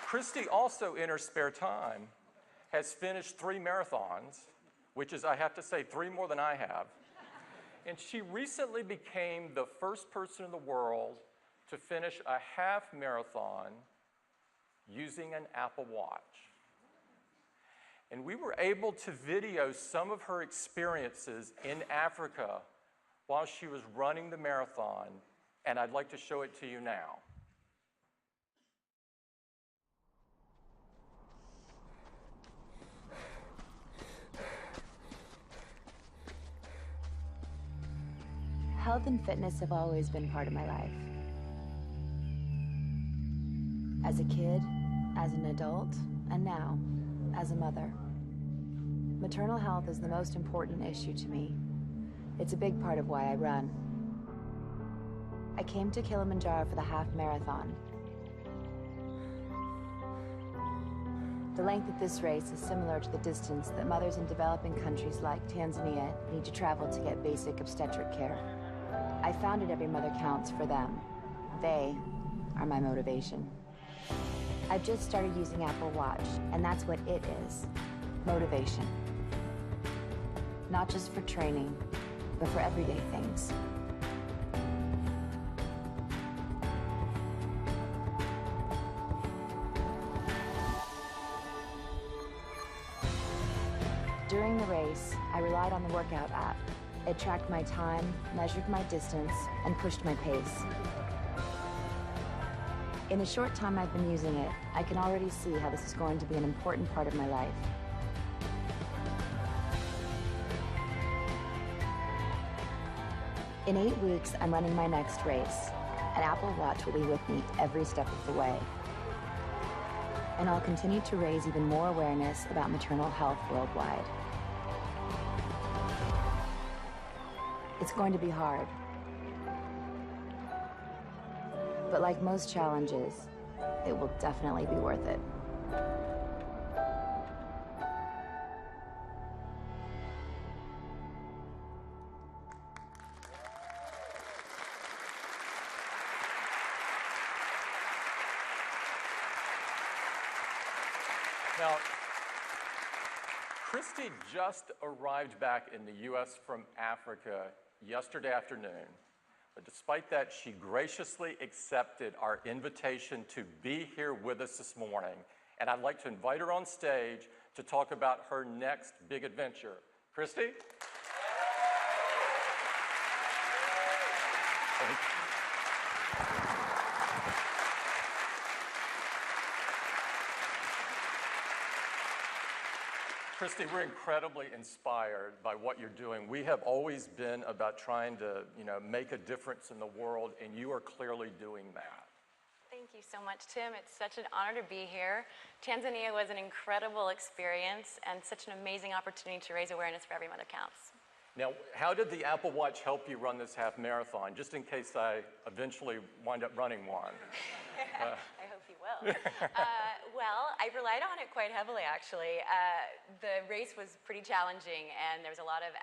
Speaker 1: Christy also, in her spare time, has finished 3 marathons, which is, I have to say, 3 more than I have. And she recently became the first person in the world to finish a half marathon using an Apple Watch. And we were able to video some of her experiences in Africa while she was running the marathon, and I'd like to show it to you now.
Speaker 3: Health and fitness have always been part of my life. As a kid, as an adult, and now, as a mother. Maternal health is the most important issue to me. It's a big part of why I run. I came to Kilimanjaro for the half marathon. The length of this race is similar to the distance that mothers in developing countries like Tanzania need to travel to get basic obstetric care. I founded Every Mother Counts for them. They are my motivation. I've just started using Apple Watch, and that's what it is. Motivation. Not just for training, but for everyday things. During the race, I relied on the workout app. It tracked my time, measured my distance, and pushed my pace. In the short time I've been using it, I can already see how this is going to be an important part of my life. In 8 weeks, I'm running my next race. An Apple Watch will be with me every step of the way. And I'll continue to raise even more awareness about maternal health worldwide. It's going to be hard. But like most challenges, it will definitely be worth it.
Speaker 1: Now, Christy just arrived back in the U.S. from Africa yesterday afternoon. But despite that, she graciously accepted our invitation to be here with us this morning. And I'd like to invite her on stage to talk about her next big adventure. Christy? Thank you. Christy, we're incredibly inspired by what you're doing. We have always been about trying to, make a difference in the world, and you are clearly doing that.
Speaker 4: Thank you so much, Tim. It's such an honor to be here. Tanzania was an incredible experience and such an amazing opportunity to raise awareness for every mother counts.
Speaker 1: Now, how did the Apple Watch help you run this half marathon, just in case I eventually wind up running one?
Speaker 4: I hope you will. Well, I relied on it quite heavily, actually. The race was pretty challenging, and there was a lot of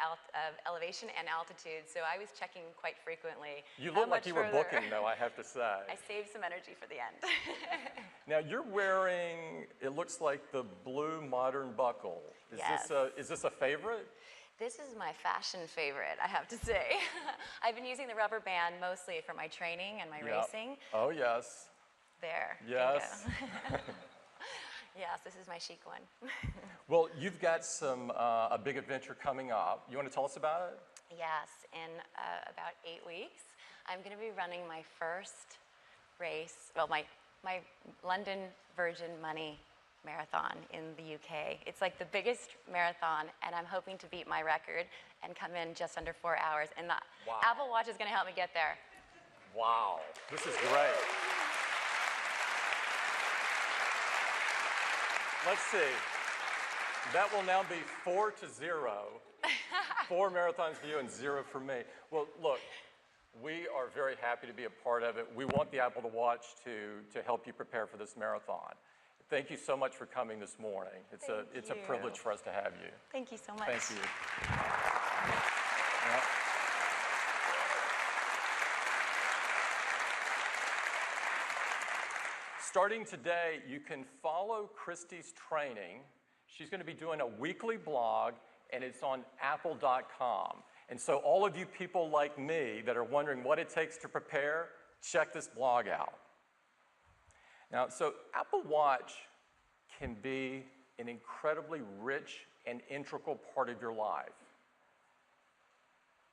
Speaker 4: elevation and altitude, so I was checking quite frequently.
Speaker 1: You look like you were booking, though, I have to say.
Speaker 4: I saved some energy for the end.
Speaker 1: Now, you're wearing, it looks like the blue modern buckle.
Speaker 4: Yes.
Speaker 1: Is this a favorite?
Speaker 4: This is my fashion favorite, I have to say. I've been using the rubber band mostly for my training and my racing.
Speaker 1: Oh, yes.
Speaker 4: There.
Speaker 1: Yes.
Speaker 4: Bingo. Yes, this is my chic one.
Speaker 1: Well, you've got a big adventure coming up. You want to tell us about it?
Speaker 4: Yes, in about 8 weeks, I'm going to be running my first race, well, my London Virgin Money Marathon in the UK. It's like the biggest marathon, and I'm hoping to beat my record and come in just under 4 hours. And the Apple Watch is going to help me get there.
Speaker 1: Wow, this is great. Let's see. That will now be 4-0. 4 marathons for you and 0 for me. Well, look, we are very happy to be a part of it. We want the Apple Watch to help you prepare for this marathon. Thank you so much for coming this morning. It's a privilege for us to have you.
Speaker 4: Thank you so much.
Speaker 1: Thank you. Yeah. Starting today, you can follow Christy's training. She's going to be doing a weekly blog, and it's on apple.com. And so all of you people like me that are wondering what it takes to prepare, check this blog out. Now, so Apple Watch can be an incredibly rich and integral part of your life.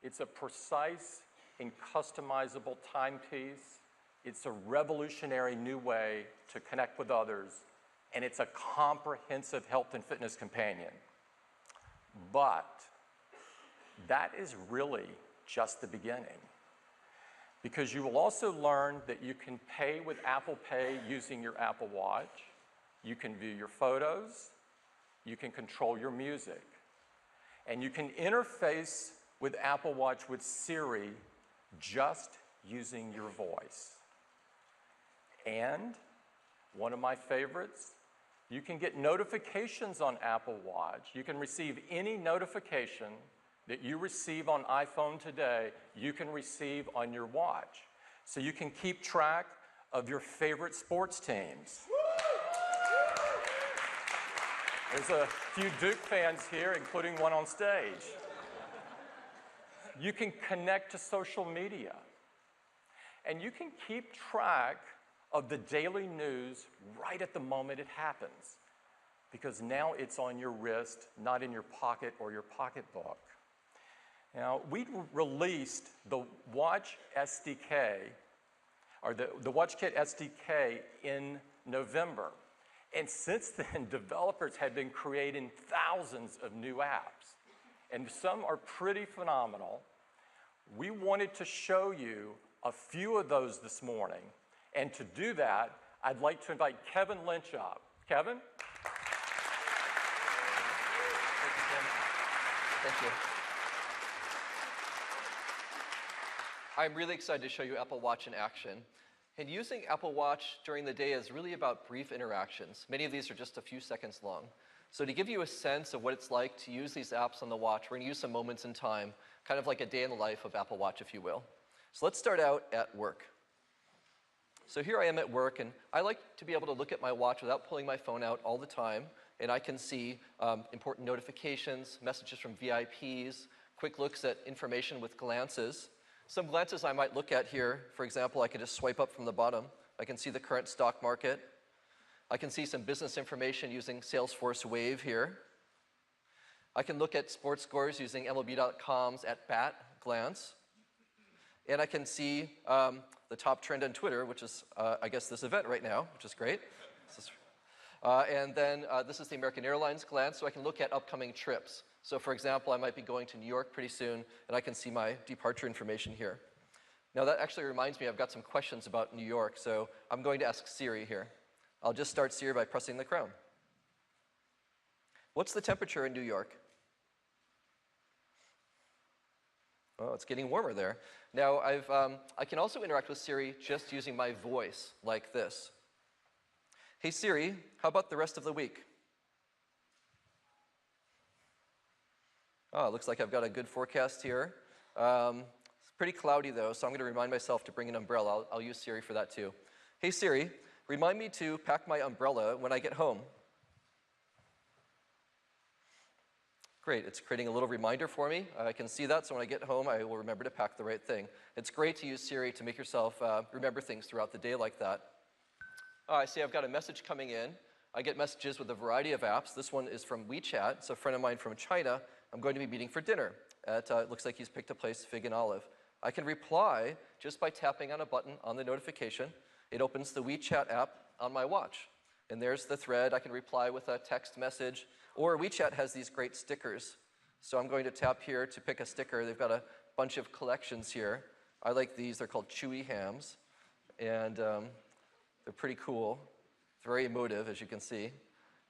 Speaker 1: It's a precise and customizable timepiece. It's a revolutionary new way to connect with others, and it's a comprehensive health and fitness companion. But that is really just the beginning, because you will also learn that you can pay with Apple Pay using your Apple Watch. You can view your photos. You can control your music. And you can interface with Apple Watch with Siri just using your voice. And one of my favorites, you can get notifications on Apple Watch. You can receive any notification that you receive on iPhone today, you can receive on your watch. So you can keep track of your favorite sports teams. There's a few Duke fans here, including one on stage. You can connect to social media. And you can keep track of the daily news right at the moment it happens, because now it's on your wrist, not in your pocket or your pocketbook. Now, we released the Watch SDK, or the WatchKit SDK in November. And since then, developers have been creating thousands of new apps. And some are pretty phenomenal. We wanted to show you a few of those this morning. And to do that, I'd like to invite Kevin Lynch up. Kevin?
Speaker 6: Thank you, Tim. Thank you. I'm really excited to show you Apple Watch in action. And using Apple Watch during the day is really about brief interactions. Many of these are just a few seconds long. So to give you a sense of what it's like to use these apps on the watch, we're going to use some moments in time, kind of like a day in the life of Apple Watch, if you will. So let's start out at work. So here I am at work, and I like to be able to look at my watch without pulling my phone out all the time, and I can see important notifications, messages from VIPs, quick looks at information with glances. Some glances I might look at here, for example, I can just swipe up from the bottom. I can see the current stock market. I can see some business information using Salesforce Wave here. I can look at sports scores using MLB.com's at-bat glance. And I can see the top trend on Twitter, which is, I guess, this event right now, which is great. And then this is the American Airlines glance, so I can look at upcoming trips. So for example, I might be going to New York pretty soon, and I can see my departure information here. Now that actually reminds me, I've got some questions about New York, so I'm going to ask Siri here. I'll just start Siri by pressing the crown. What's the temperature in New York? Oh, it's getting warmer there. Now, I can also interact with Siri just using my voice, like this. Hey Siri, how about the rest of the week? Oh, it looks like I've got a good forecast here. It's pretty cloudy though, so I'm going to remind myself to bring an umbrella. I'll use Siri for that too. Hey Siri, remind me to pack my umbrella when I get home. Great, it's creating a little reminder for me. I can see that, so when I get home, I will remember to pack the right thing. It's great to use Siri to make yourself remember things throughout the day like that. I see I've got a message coming in. I get messages with a variety of apps. This one is from WeChat. It's a friend of mine from China. I'm going to be meeting for dinner. It looks like he's picked a place, Fig and Olive. I can reply just by tapping on a button on the notification. It opens the WeChat app on my watch. And there's the thread. I can reply with a text message. Or WeChat has these great stickers. So I'm going to tap here to pick a sticker. They've got a bunch of collections here. I like these. They're called Chewy Hams. And they're pretty cool. Very emotive, as you can see.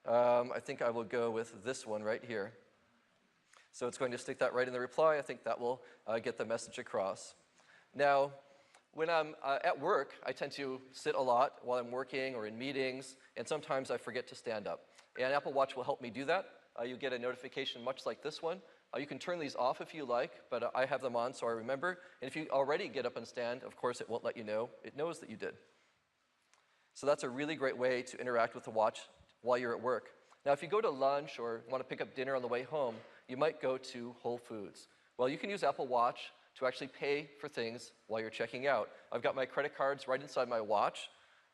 Speaker 6: I think I will go with this one right here. So it's going to stick that right in the reply. I think that will get the message across. Now, when I'm at work, I tend to sit a lot while I'm working or in meetings, and sometimes I forget to stand up. And Apple Watch will help me do that. You get a notification much like this one. You can turn these off if you like, but I have them on so I remember. And if you already get up and stand, of course it won't let you know. It knows that you did. So that's a really great way to interact with the watch while you're at work. Now, if you go to lunch or want to pick up dinner on the way home, you might go to Whole Foods. Well, you can use Apple Watch to actually pay for things while you're checking out. I've got my credit cards right inside my watch.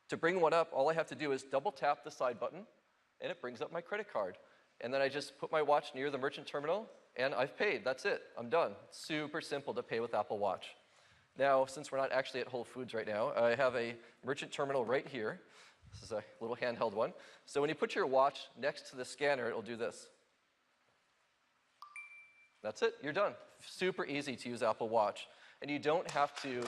Speaker 6: To bring one up, all I have to do is double tap the side button, and it brings up my credit card. And then I just put my watch near the merchant terminal, and I've paid. That's it. I'm done. Super simple to pay with Apple Watch. Now, since we're not actually at Whole Foods right now, I have a merchant terminal right here. This is a little handheld one. So when you put your watch next to the scanner, it'll do this. That's it. You're done. Super easy to use Apple Watch. And you don't have to...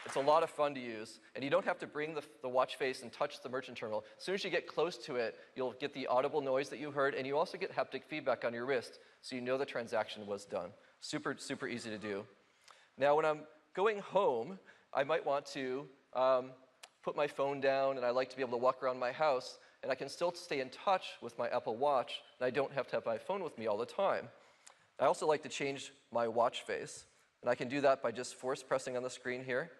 Speaker 6: It's a lot of fun to use, and you don't have to bring the watch face and touch the merchant terminal. As soon as you get close to it, you'll get the audible noise that you heard, and you also get haptic feedback on your wrist, so you know the transaction was done. Super, super easy to do. Now, when I'm going home, I might want to put my phone down, and I like to be able to walk around my house, and I can still stay in touch with my Apple Watch, and I don't have to have my phone with me all the time. I also like to change my watch face, and I can do that by just force pressing on the screen here.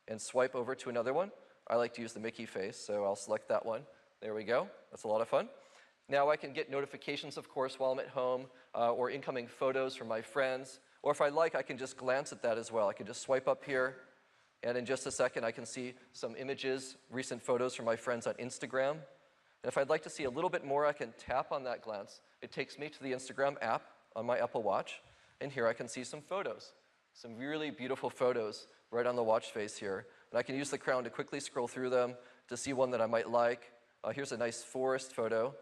Speaker 6: and swipe over to another one. I like to use the Mickey face, so I'll select that one. There we go. That's a lot of fun. Now I can get notifications, of course, while I'm at home, or incoming photos from my friends. Or if I like, I can just glance at that as well. I can just swipe up here, and in just a second, I can see some images, recent photos from my friends on Instagram. And if I'd like to see a little bit more, I can tap on that glance. It takes me to the Instagram app on my Apple Watch, and here I can see some photos. Some really beautiful photos right on the watch face here. And I can use the crown to quickly scroll through them to see one that I might like. Here's a nice forest photo.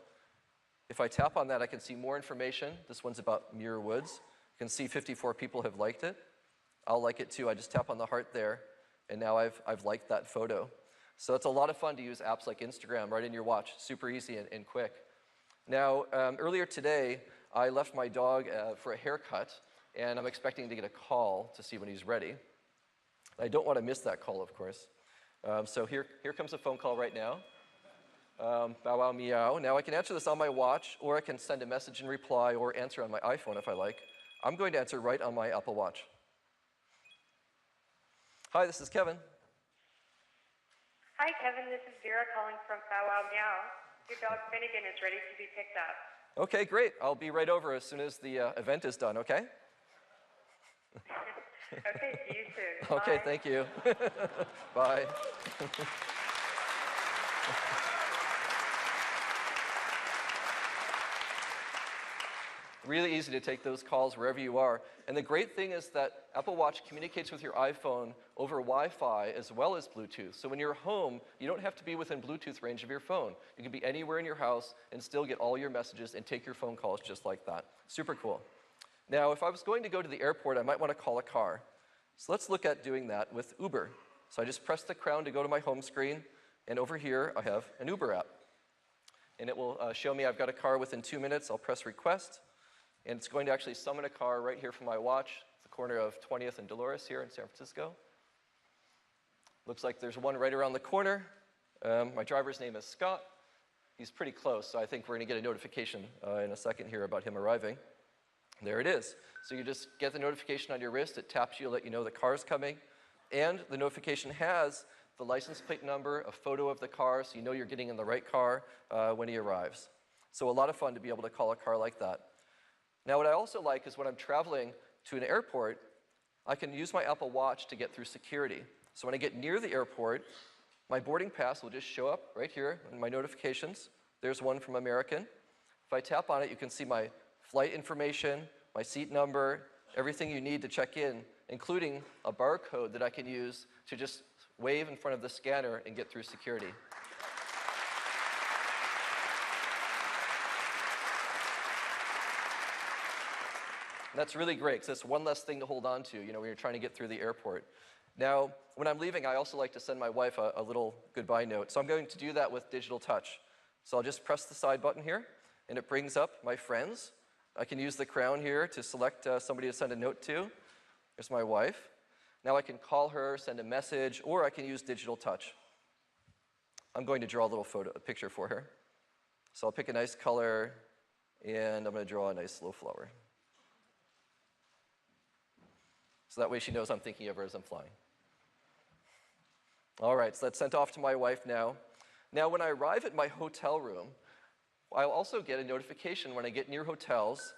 Speaker 6: If I tap on that, I can see more information. This one's about Muir Woods. You can see 54 people have liked it. I'll like it too. I just tap on the heart there, and now I've liked that photo. So it's a lot of fun to use apps like Instagram right in your watch. Super easy and quick. Now, earlier today, I left my dog for a haircut, and I'm expecting to get a call to see when he's ready. I don't want to miss that call, of course. So here comes a phone call right now. Bow wow meow. Now I can answer this on my watch, or I can send a message and reply, or answer on my iPhone if I like. I'm going to answer right on my Apple Watch. Hi, this is Kevin.
Speaker 7: Hi, Kevin. This is Vera calling from Bow Wow Meow. Your dog Finnegan is ready to be picked up.
Speaker 6: Okay, great. I'll be right over as soon as the event is done, okay?
Speaker 7: Okay, see you soon.
Speaker 6: Okay,
Speaker 7: Bye.
Speaker 6: thank you. Bye. Really easy to take those calls wherever you are. And the great thing is that Apple Watch communicates with your iPhone over Wi-Fi as well as Bluetooth. So when you're home, you don't have to be within Bluetooth range of your phone. You can be anywhere in your house and still get all your messages and take your phone calls just like that. Super cool. Now, if I was going to go to the airport, I might want to call a car. So let's look at doing that with Uber. So I just press the crown to go to my home screen, and over here I have an Uber app. And it will show me I've got a car within 2 minutes. I'll press request. And it's going to actually summon a car right here from my watch, the corner of 20th and Dolores here in San Francisco. Looks like there's one right around the corner. My driver's name is Scott. He's pretty close, so I think we're going to get a notification in a second here about him arriving. There it is. So you just get the notification on your wrist. It taps you, let you know the car's coming. And the notification has the license plate number, a photo of the car, so you know you're getting in the right car when he arrives. So a lot of fun to be able to call a car like that. Now, what I also like is when I'm traveling to an airport, I can use my Apple Watch to get through security. So when I get near the airport, my boarding pass will just show up right here in my notifications. There's one from American. If I tap on it, you can see my flight information, my seat number, everything you need to check in, including a barcode that I can use to just wave in front of the scanner and get through security. That's really great, because it's one less thing to hold on to, when you're trying to get through the airport. Now, when I'm leaving, I also like to send my wife a little goodbye note. So I'm going to do that with Digital Touch. So I'll just press the side button here, and it brings up my friends. I can use the crown here to select somebody to send a note to. There's my wife. Now I can call her, send a message, or I can use Digital Touch. I'm going to draw a little picture for her. So I'll pick a nice color, and I'm going to draw a nice little flower. So that way she knows I'm thinking of her as I'm flying. All right, so that's sent off to my wife now. Now, when I arrive at my hotel room, I'll also get a notification when I get near hotels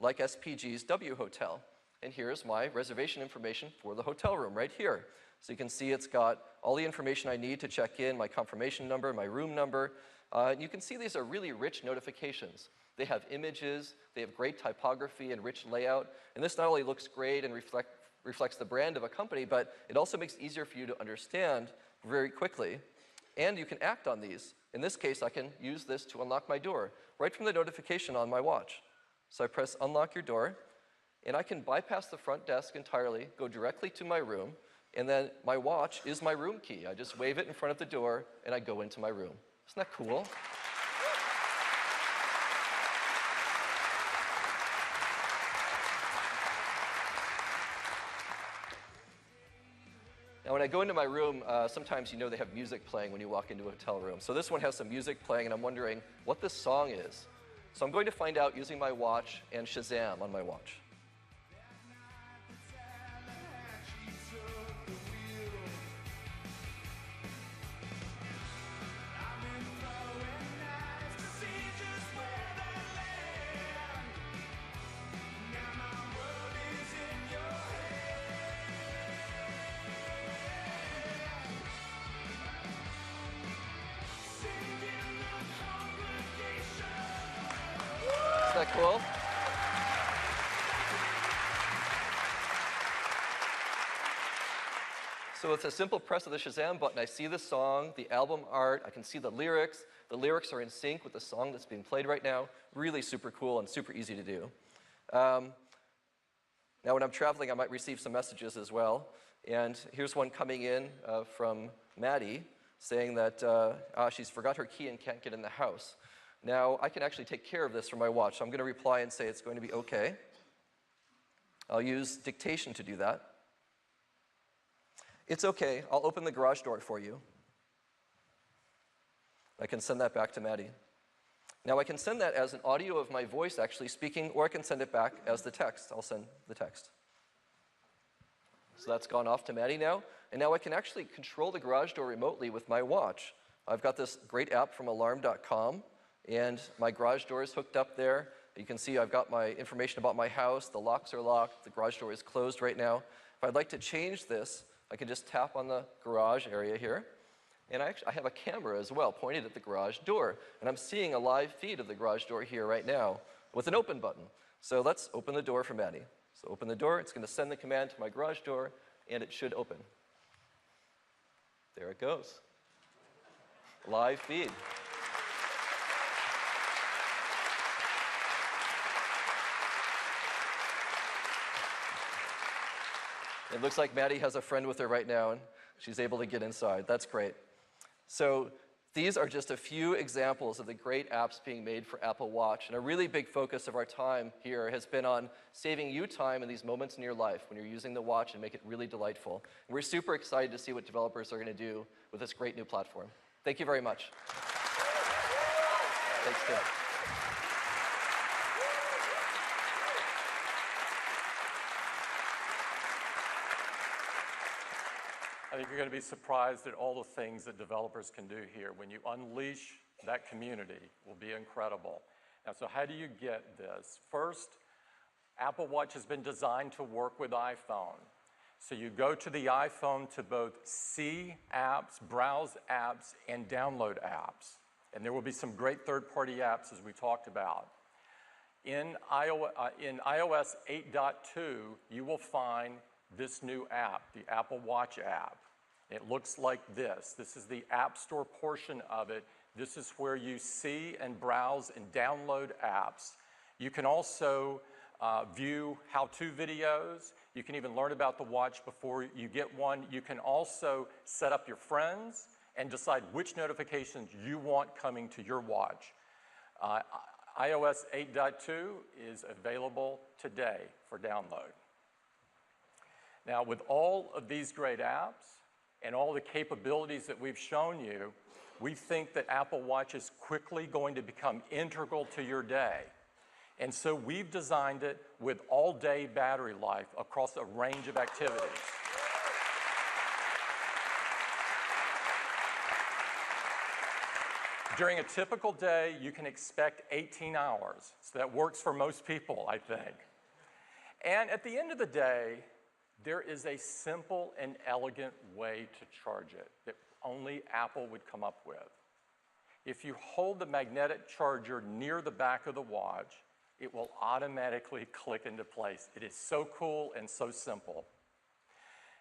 Speaker 6: like SPG's W Hotel. And here's my reservation information for the hotel room right here. So you can see it's got all the information I need to check in, my confirmation number, my room number. And you can see these are really rich notifications. They have images, they have great typography and rich layout. And this not only looks great and reflects the brand of a company, but it also makes it easier for you to understand very quickly. And you can act on these. In this case, I can use this to unlock my door right from the notification on my watch. So I press unlock your door, and I can bypass the front desk entirely, go directly to my room, and then my watch is my room key. I just wave it in front of the door, and I go into my room. Isn't that cool? Now, when I go into my room, sometimes they have music playing when you walk into a hotel room. So this one has some music playing, and I'm wondering what this song is. So I'm going to find out using my watch and Shazam on my watch. that cool? So with a simple press of the Shazam button, I see the song, the album art, I can see the lyrics. The lyrics are in sync with the song that's being played right now. Really super cool and super easy to do. Now when I'm traveling, I might receive some messages as well. And here's one coming in from Maddie saying that she's forgot her key and can't get in the house. Now, I can actually take care of this from my watch. So I'm going to reply and say it's going to be okay. I'll use dictation to do that. It's okay. I'll open the garage door for you. I can send that back to Maddie. Now, I can send that as an audio of my voice actually speaking, or I can send it back as the text. I'll send the text. So that's gone off to Maddie now. And now I can actually control the garage door remotely with my watch. I've got this great app from alarm.com, and my garage door is hooked up there. You can see I've got my information about my house. The locks are locked. The garage door is closed right now. If I'd like to change this, I can just tap on the garage area here. And I have a camera as well pointed at the garage door. And I'm seeing a live feed of the garage door here right now with an open button. So let's open the door for Maddie. So open the door. It's going to send the command to my garage door, and it should open. There it goes. Live feed. It looks like Maddie has a friend with her right now, and she's able to get inside. That's great. So these are just a few examples of the great apps being made for Apple Watch. And a really big focus of our time here has been on saving you time in these moments in your life when you're using the watch and make it really delightful. And we're super excited to see what developers are going to do with this great new platform. Thank you very much. Thanks, Tim.
Speaker 1: I think you're going to be surprised at all the things that developers can do here. When you unleash that community, it will be incredible. Now, so how do you get this? First, Apple Watch has been designed to work with iPhone. So you go to the iPhone to both see apps, browse apps, and download apps. And there will be some great third-party apps, as we talked about. In iOS 8.2, you will find this new app, the Apple Watch app. It looks like this. This is the App Store portion of it. This is where you see and browse and download apps. You can also view how-to videos. You can even learn about the watch before you get one. You can also set up your friends and decide which notifications you want coming to your watch. iOS 8.2 is available today for download. Now, with all of these great apps and all the capabilities that we've shown you, we think that Apple Watch is quickly going to become integral to your day. And so we've designed it with all-day battery life across a range of activities. During a typical day, you can expect 18 hours. So that works for most people, I think. And at the end of the day, there is a simple and elegant way to charge it that only Apple would come up with. If you hold the magnetic charger near the back of the watch, it will automatically click into place. It is so cool and so simple.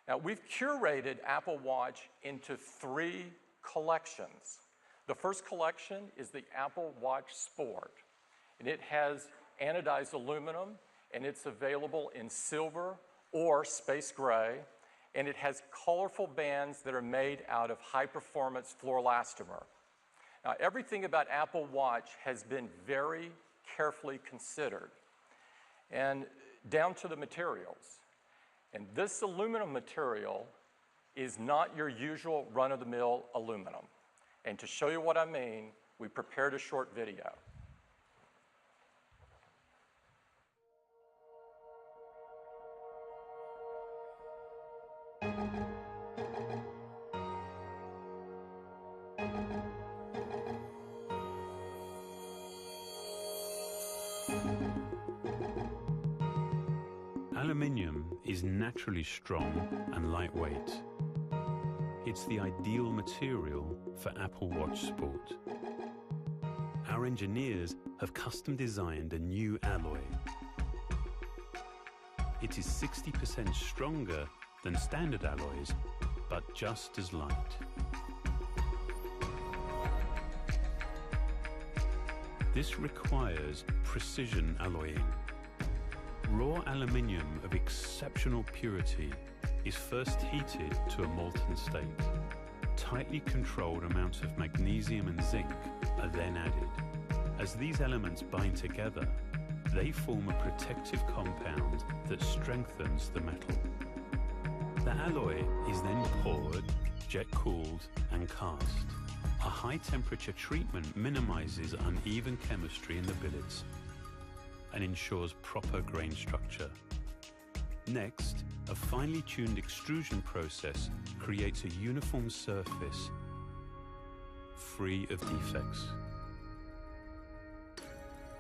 Speaker 1: Now, we've curated Apple Watch into 3 collections. The first collection is the Apple Watch Sport, and it has anodized aluminum, and it's available in silver or space gray, and it has colorful bands that are made out of high-performance fluoroelastomer. Now, everything about Apple Watch has been very carefully considered, and down to the materials. And this aluminum material is not your usual run-of-the-mill aluminum. And to show you what I mean, we prepared a short video.
Speaker 2: Aluminium is naturally strong and lightweight. It's the ideal material for Apple Watch Sport. our engineers have custom designed a new alloy. It is 60% stronger than standard alloys, but just as light. This requires precision alloying. Raw aluminium of exceptional purity is first heated to a molten state. Tightly controlled amounts of magnesium and zinc are then added. As these elements bind together, they form a protective compound that strengthens the metal. The alloy is then poured, jet-cooled, and cast. A high-temperature treatment minimizes uneven chemistry in the billets and ensures proper grain structure. Next, a finely tuned extrusion process creates a uniform surface free of defects.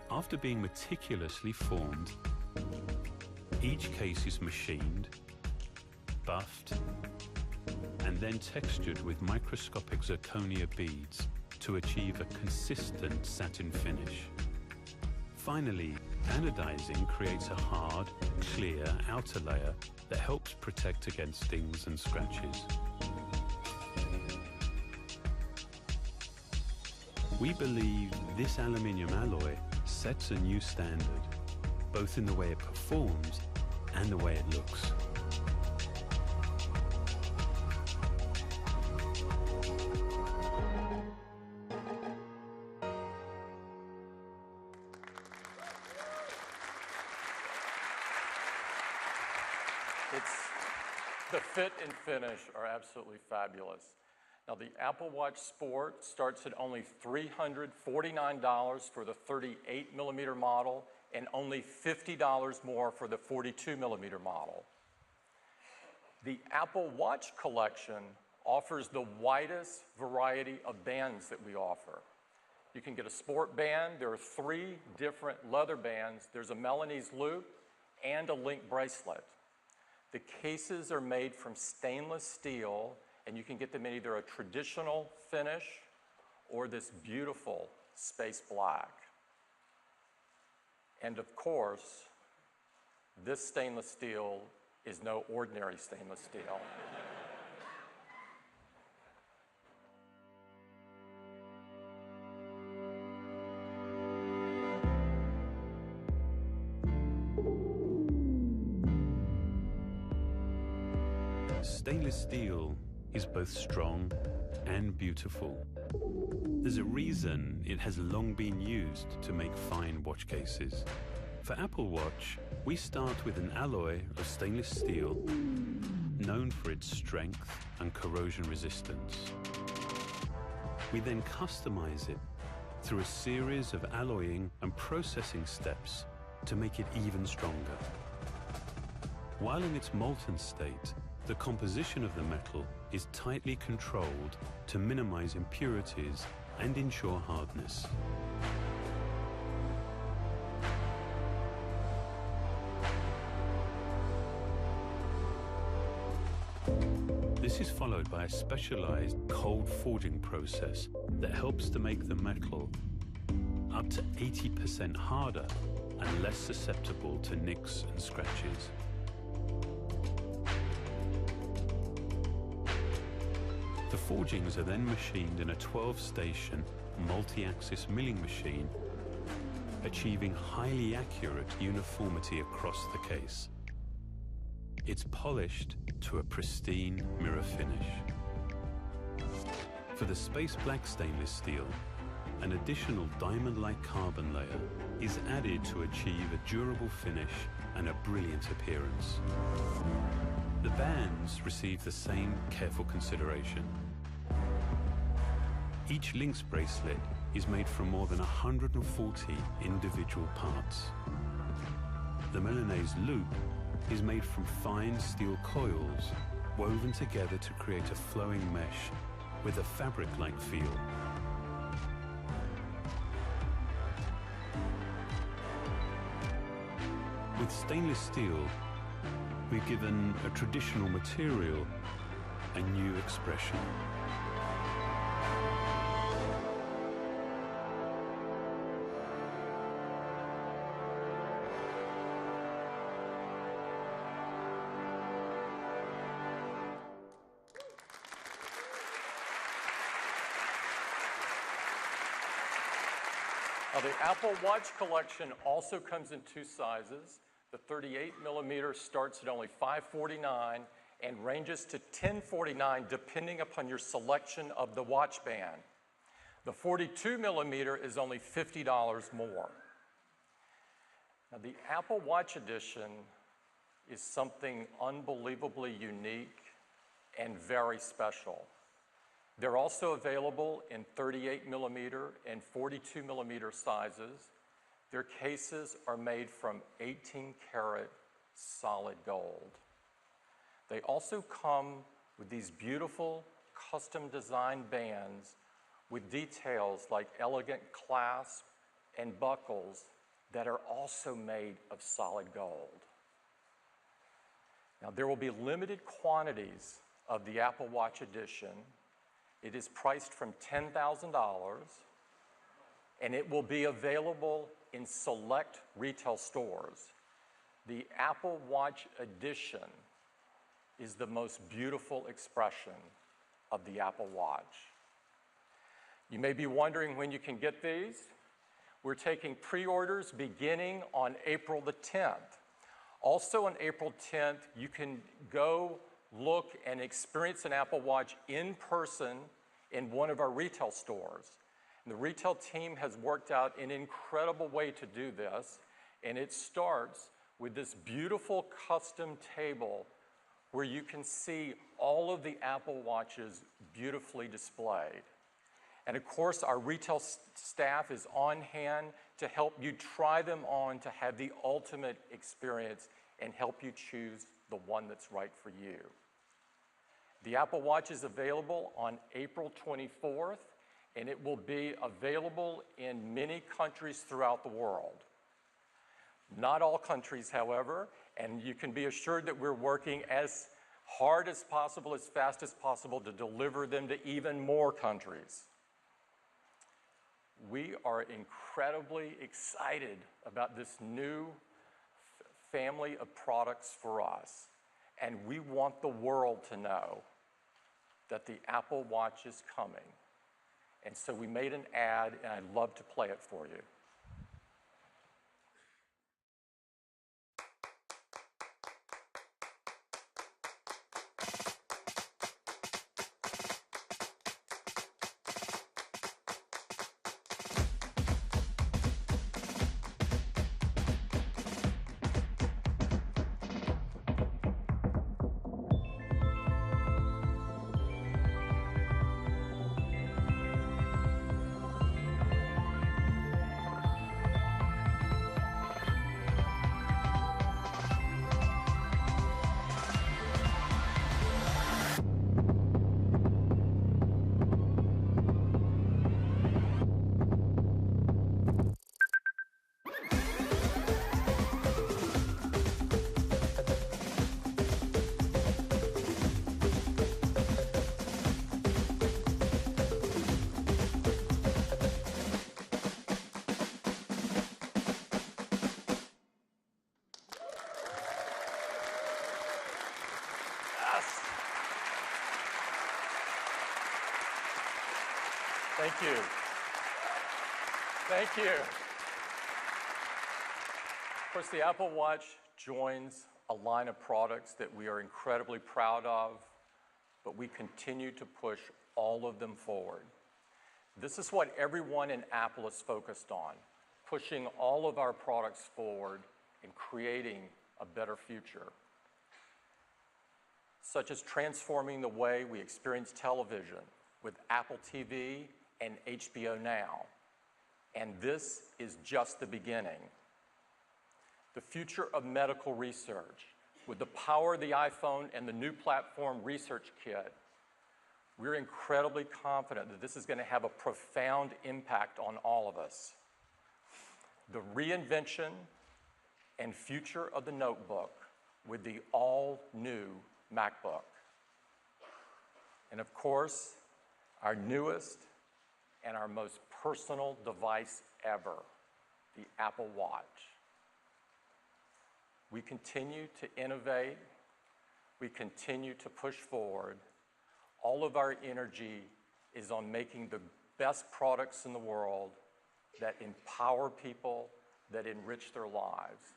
Speaker 2: After being meticulously formed, each case is machined, buffed, and then textured with microscopic zirconia beads to achieve a consistent satin finish. Finally, anodizing creates a hard, clear outer layer that helps protect against stings and scratches. We believe this aluminium alloy sets a new standard, both in the way it performs and the way it looks.
Speaker 1: The fit and finish are absolutely fabulous. Now, the Apple Watch Sport starts at only $349 for the 38mm model and only $50 more for the 42mm model. The Apple Watch collection offers the widest variety of bands that we offer. You can get a sport band. There are 3 different leather bands. There's a Milanese loop and a link bracelet. The cases are made from stainless steel, and you can get them in either a traditional finish or this beautiful space black. And of course, this stainless steel is no ordinary stainless steel.
Speaker 2: Stainless steel is both strong and beautiful. There's a reason it has long been used to make fine watch cases. For Apple Watch, we start with an alloy of stainless steel known for its strength and corrosion resistance. We then customize it through a series of alloying and processing steps to make it even stronger. While in its molten state, the composition of the metal is tightly controlled to minimize impurities and ensure hardness. This is followed by a specialized cold forging process that helps to make the metal up to 80% harder and less susceptible to nicks and scratches. The forgings are then machined in a 12-station multi-axis milling machine, achieving highly accurate uniformity across the case. It's polished to a pristine mirror finish. For the space black stainless steel, an additional diamond-like carbon layer is added to achieve a durable finish and a brilliant appearance. The bands receive the same careful consideration. Each links bracelet is made from more than 140 individual parts. The Milanese loop is made from fine steel coils woven together to create a flowing mesh with a fabric-like feel. With stainless steel, we've given a traditional material a new expression.
Speaker 1: Now, the Apple Watch collection also comes in two sizes. The 38 millimeter starts at only $549 and ranges to $1049 depending upon your selection of the watch band. The 42 millimeter is only $50 more. Now, the Apple Watch Edition is something unbelievably unique and very special. They're also available in 38 millimeter and 42 millimeter sizes. Their cases are made from 18 karat solid gold. They also come with these beautiful custom designed bands with details like elegant clasp and buckles that are also made of solid gold. Now, there will be limited quantities of the Apple Watch Edition. It is priced from $10,000, and it will be available in select retail stores. The Apple Watch Edition is the most beautiful expression of the Apple Watch. You may be wondering when you can get these. We're taking pre-orders beginning on April the 10th. Also on April 10th, you can go look and experience an Apple Watch in person in one of our retail stores. And the retail team has worked out an incredible way to do this, and it starts with this beautiful custom table where you can see all of the Apple Watches beautifully displayed. And of course, our retail staff is on hand to help you try them on to have the ultimate experience and help you choose the one that's right for you. The Apple Watch is available on April 24th, and it will be available in many countries throughout the world. Not all countries, however, and you can be assured that we're working as hard as possible, as fast as possible to deliver them to even more countries. We are incredibly excited about this new family of products for us, and we want the world to know that the Apple Watch is coming. And so we made an ad, and I'd love to play it for you. Thank you. Thank you. Of course, the Apple Watch joins a line of products that we are incredibly proud of, but we continue to push all of them forward. This is what everyone in Apple is focused on, pushing all of our products forward and creating a better future, such as transforming the way we experience television with Apple TV and HBO Now. And this is just the beginning. The future of medical research, with the power of the iPhone and the new platform Research Kit, we're incredibly confident that this is going to have a profound impact on all of us. The reinvention and future of the notebook with the all-new MacBook. And of course, our newest and our most personal device ever, the Apple Watch. We continue to innovate. We continue to push forward. All of our energy is on making the best products in the world that empower people, that enrich their lives.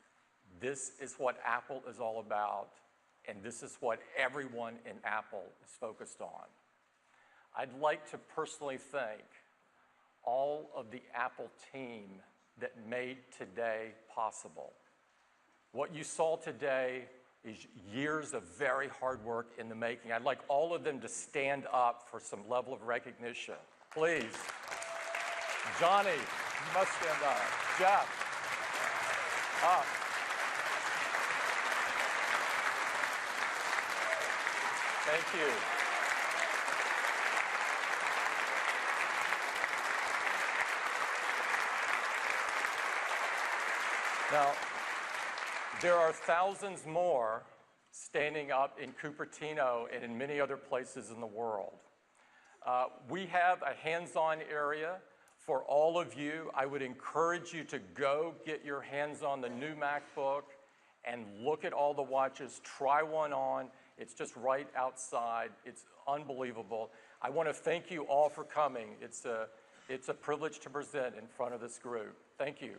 Speaker 1: This is what Apple is all about, and this is what everyone in Apple is focused on. I'd like to personally thank all of the Apple team that made today possible. What you saw today is years of very hard work in the making. I'd like all of them to stand up for some level of recognition. Please. Johnny, you must stand up. Jeff, up. Thank you. Now, there are thousands more standing up in Cupertino and in many other places in the world. We have a hands-on area for all of you. I would encourage you to go get your hands on the new MacBook and look at all the watches. Try one on. It's just right outside. It's unbelievable. I want to thank you all for coming. It's a privilege to present in front of this group. Thank you.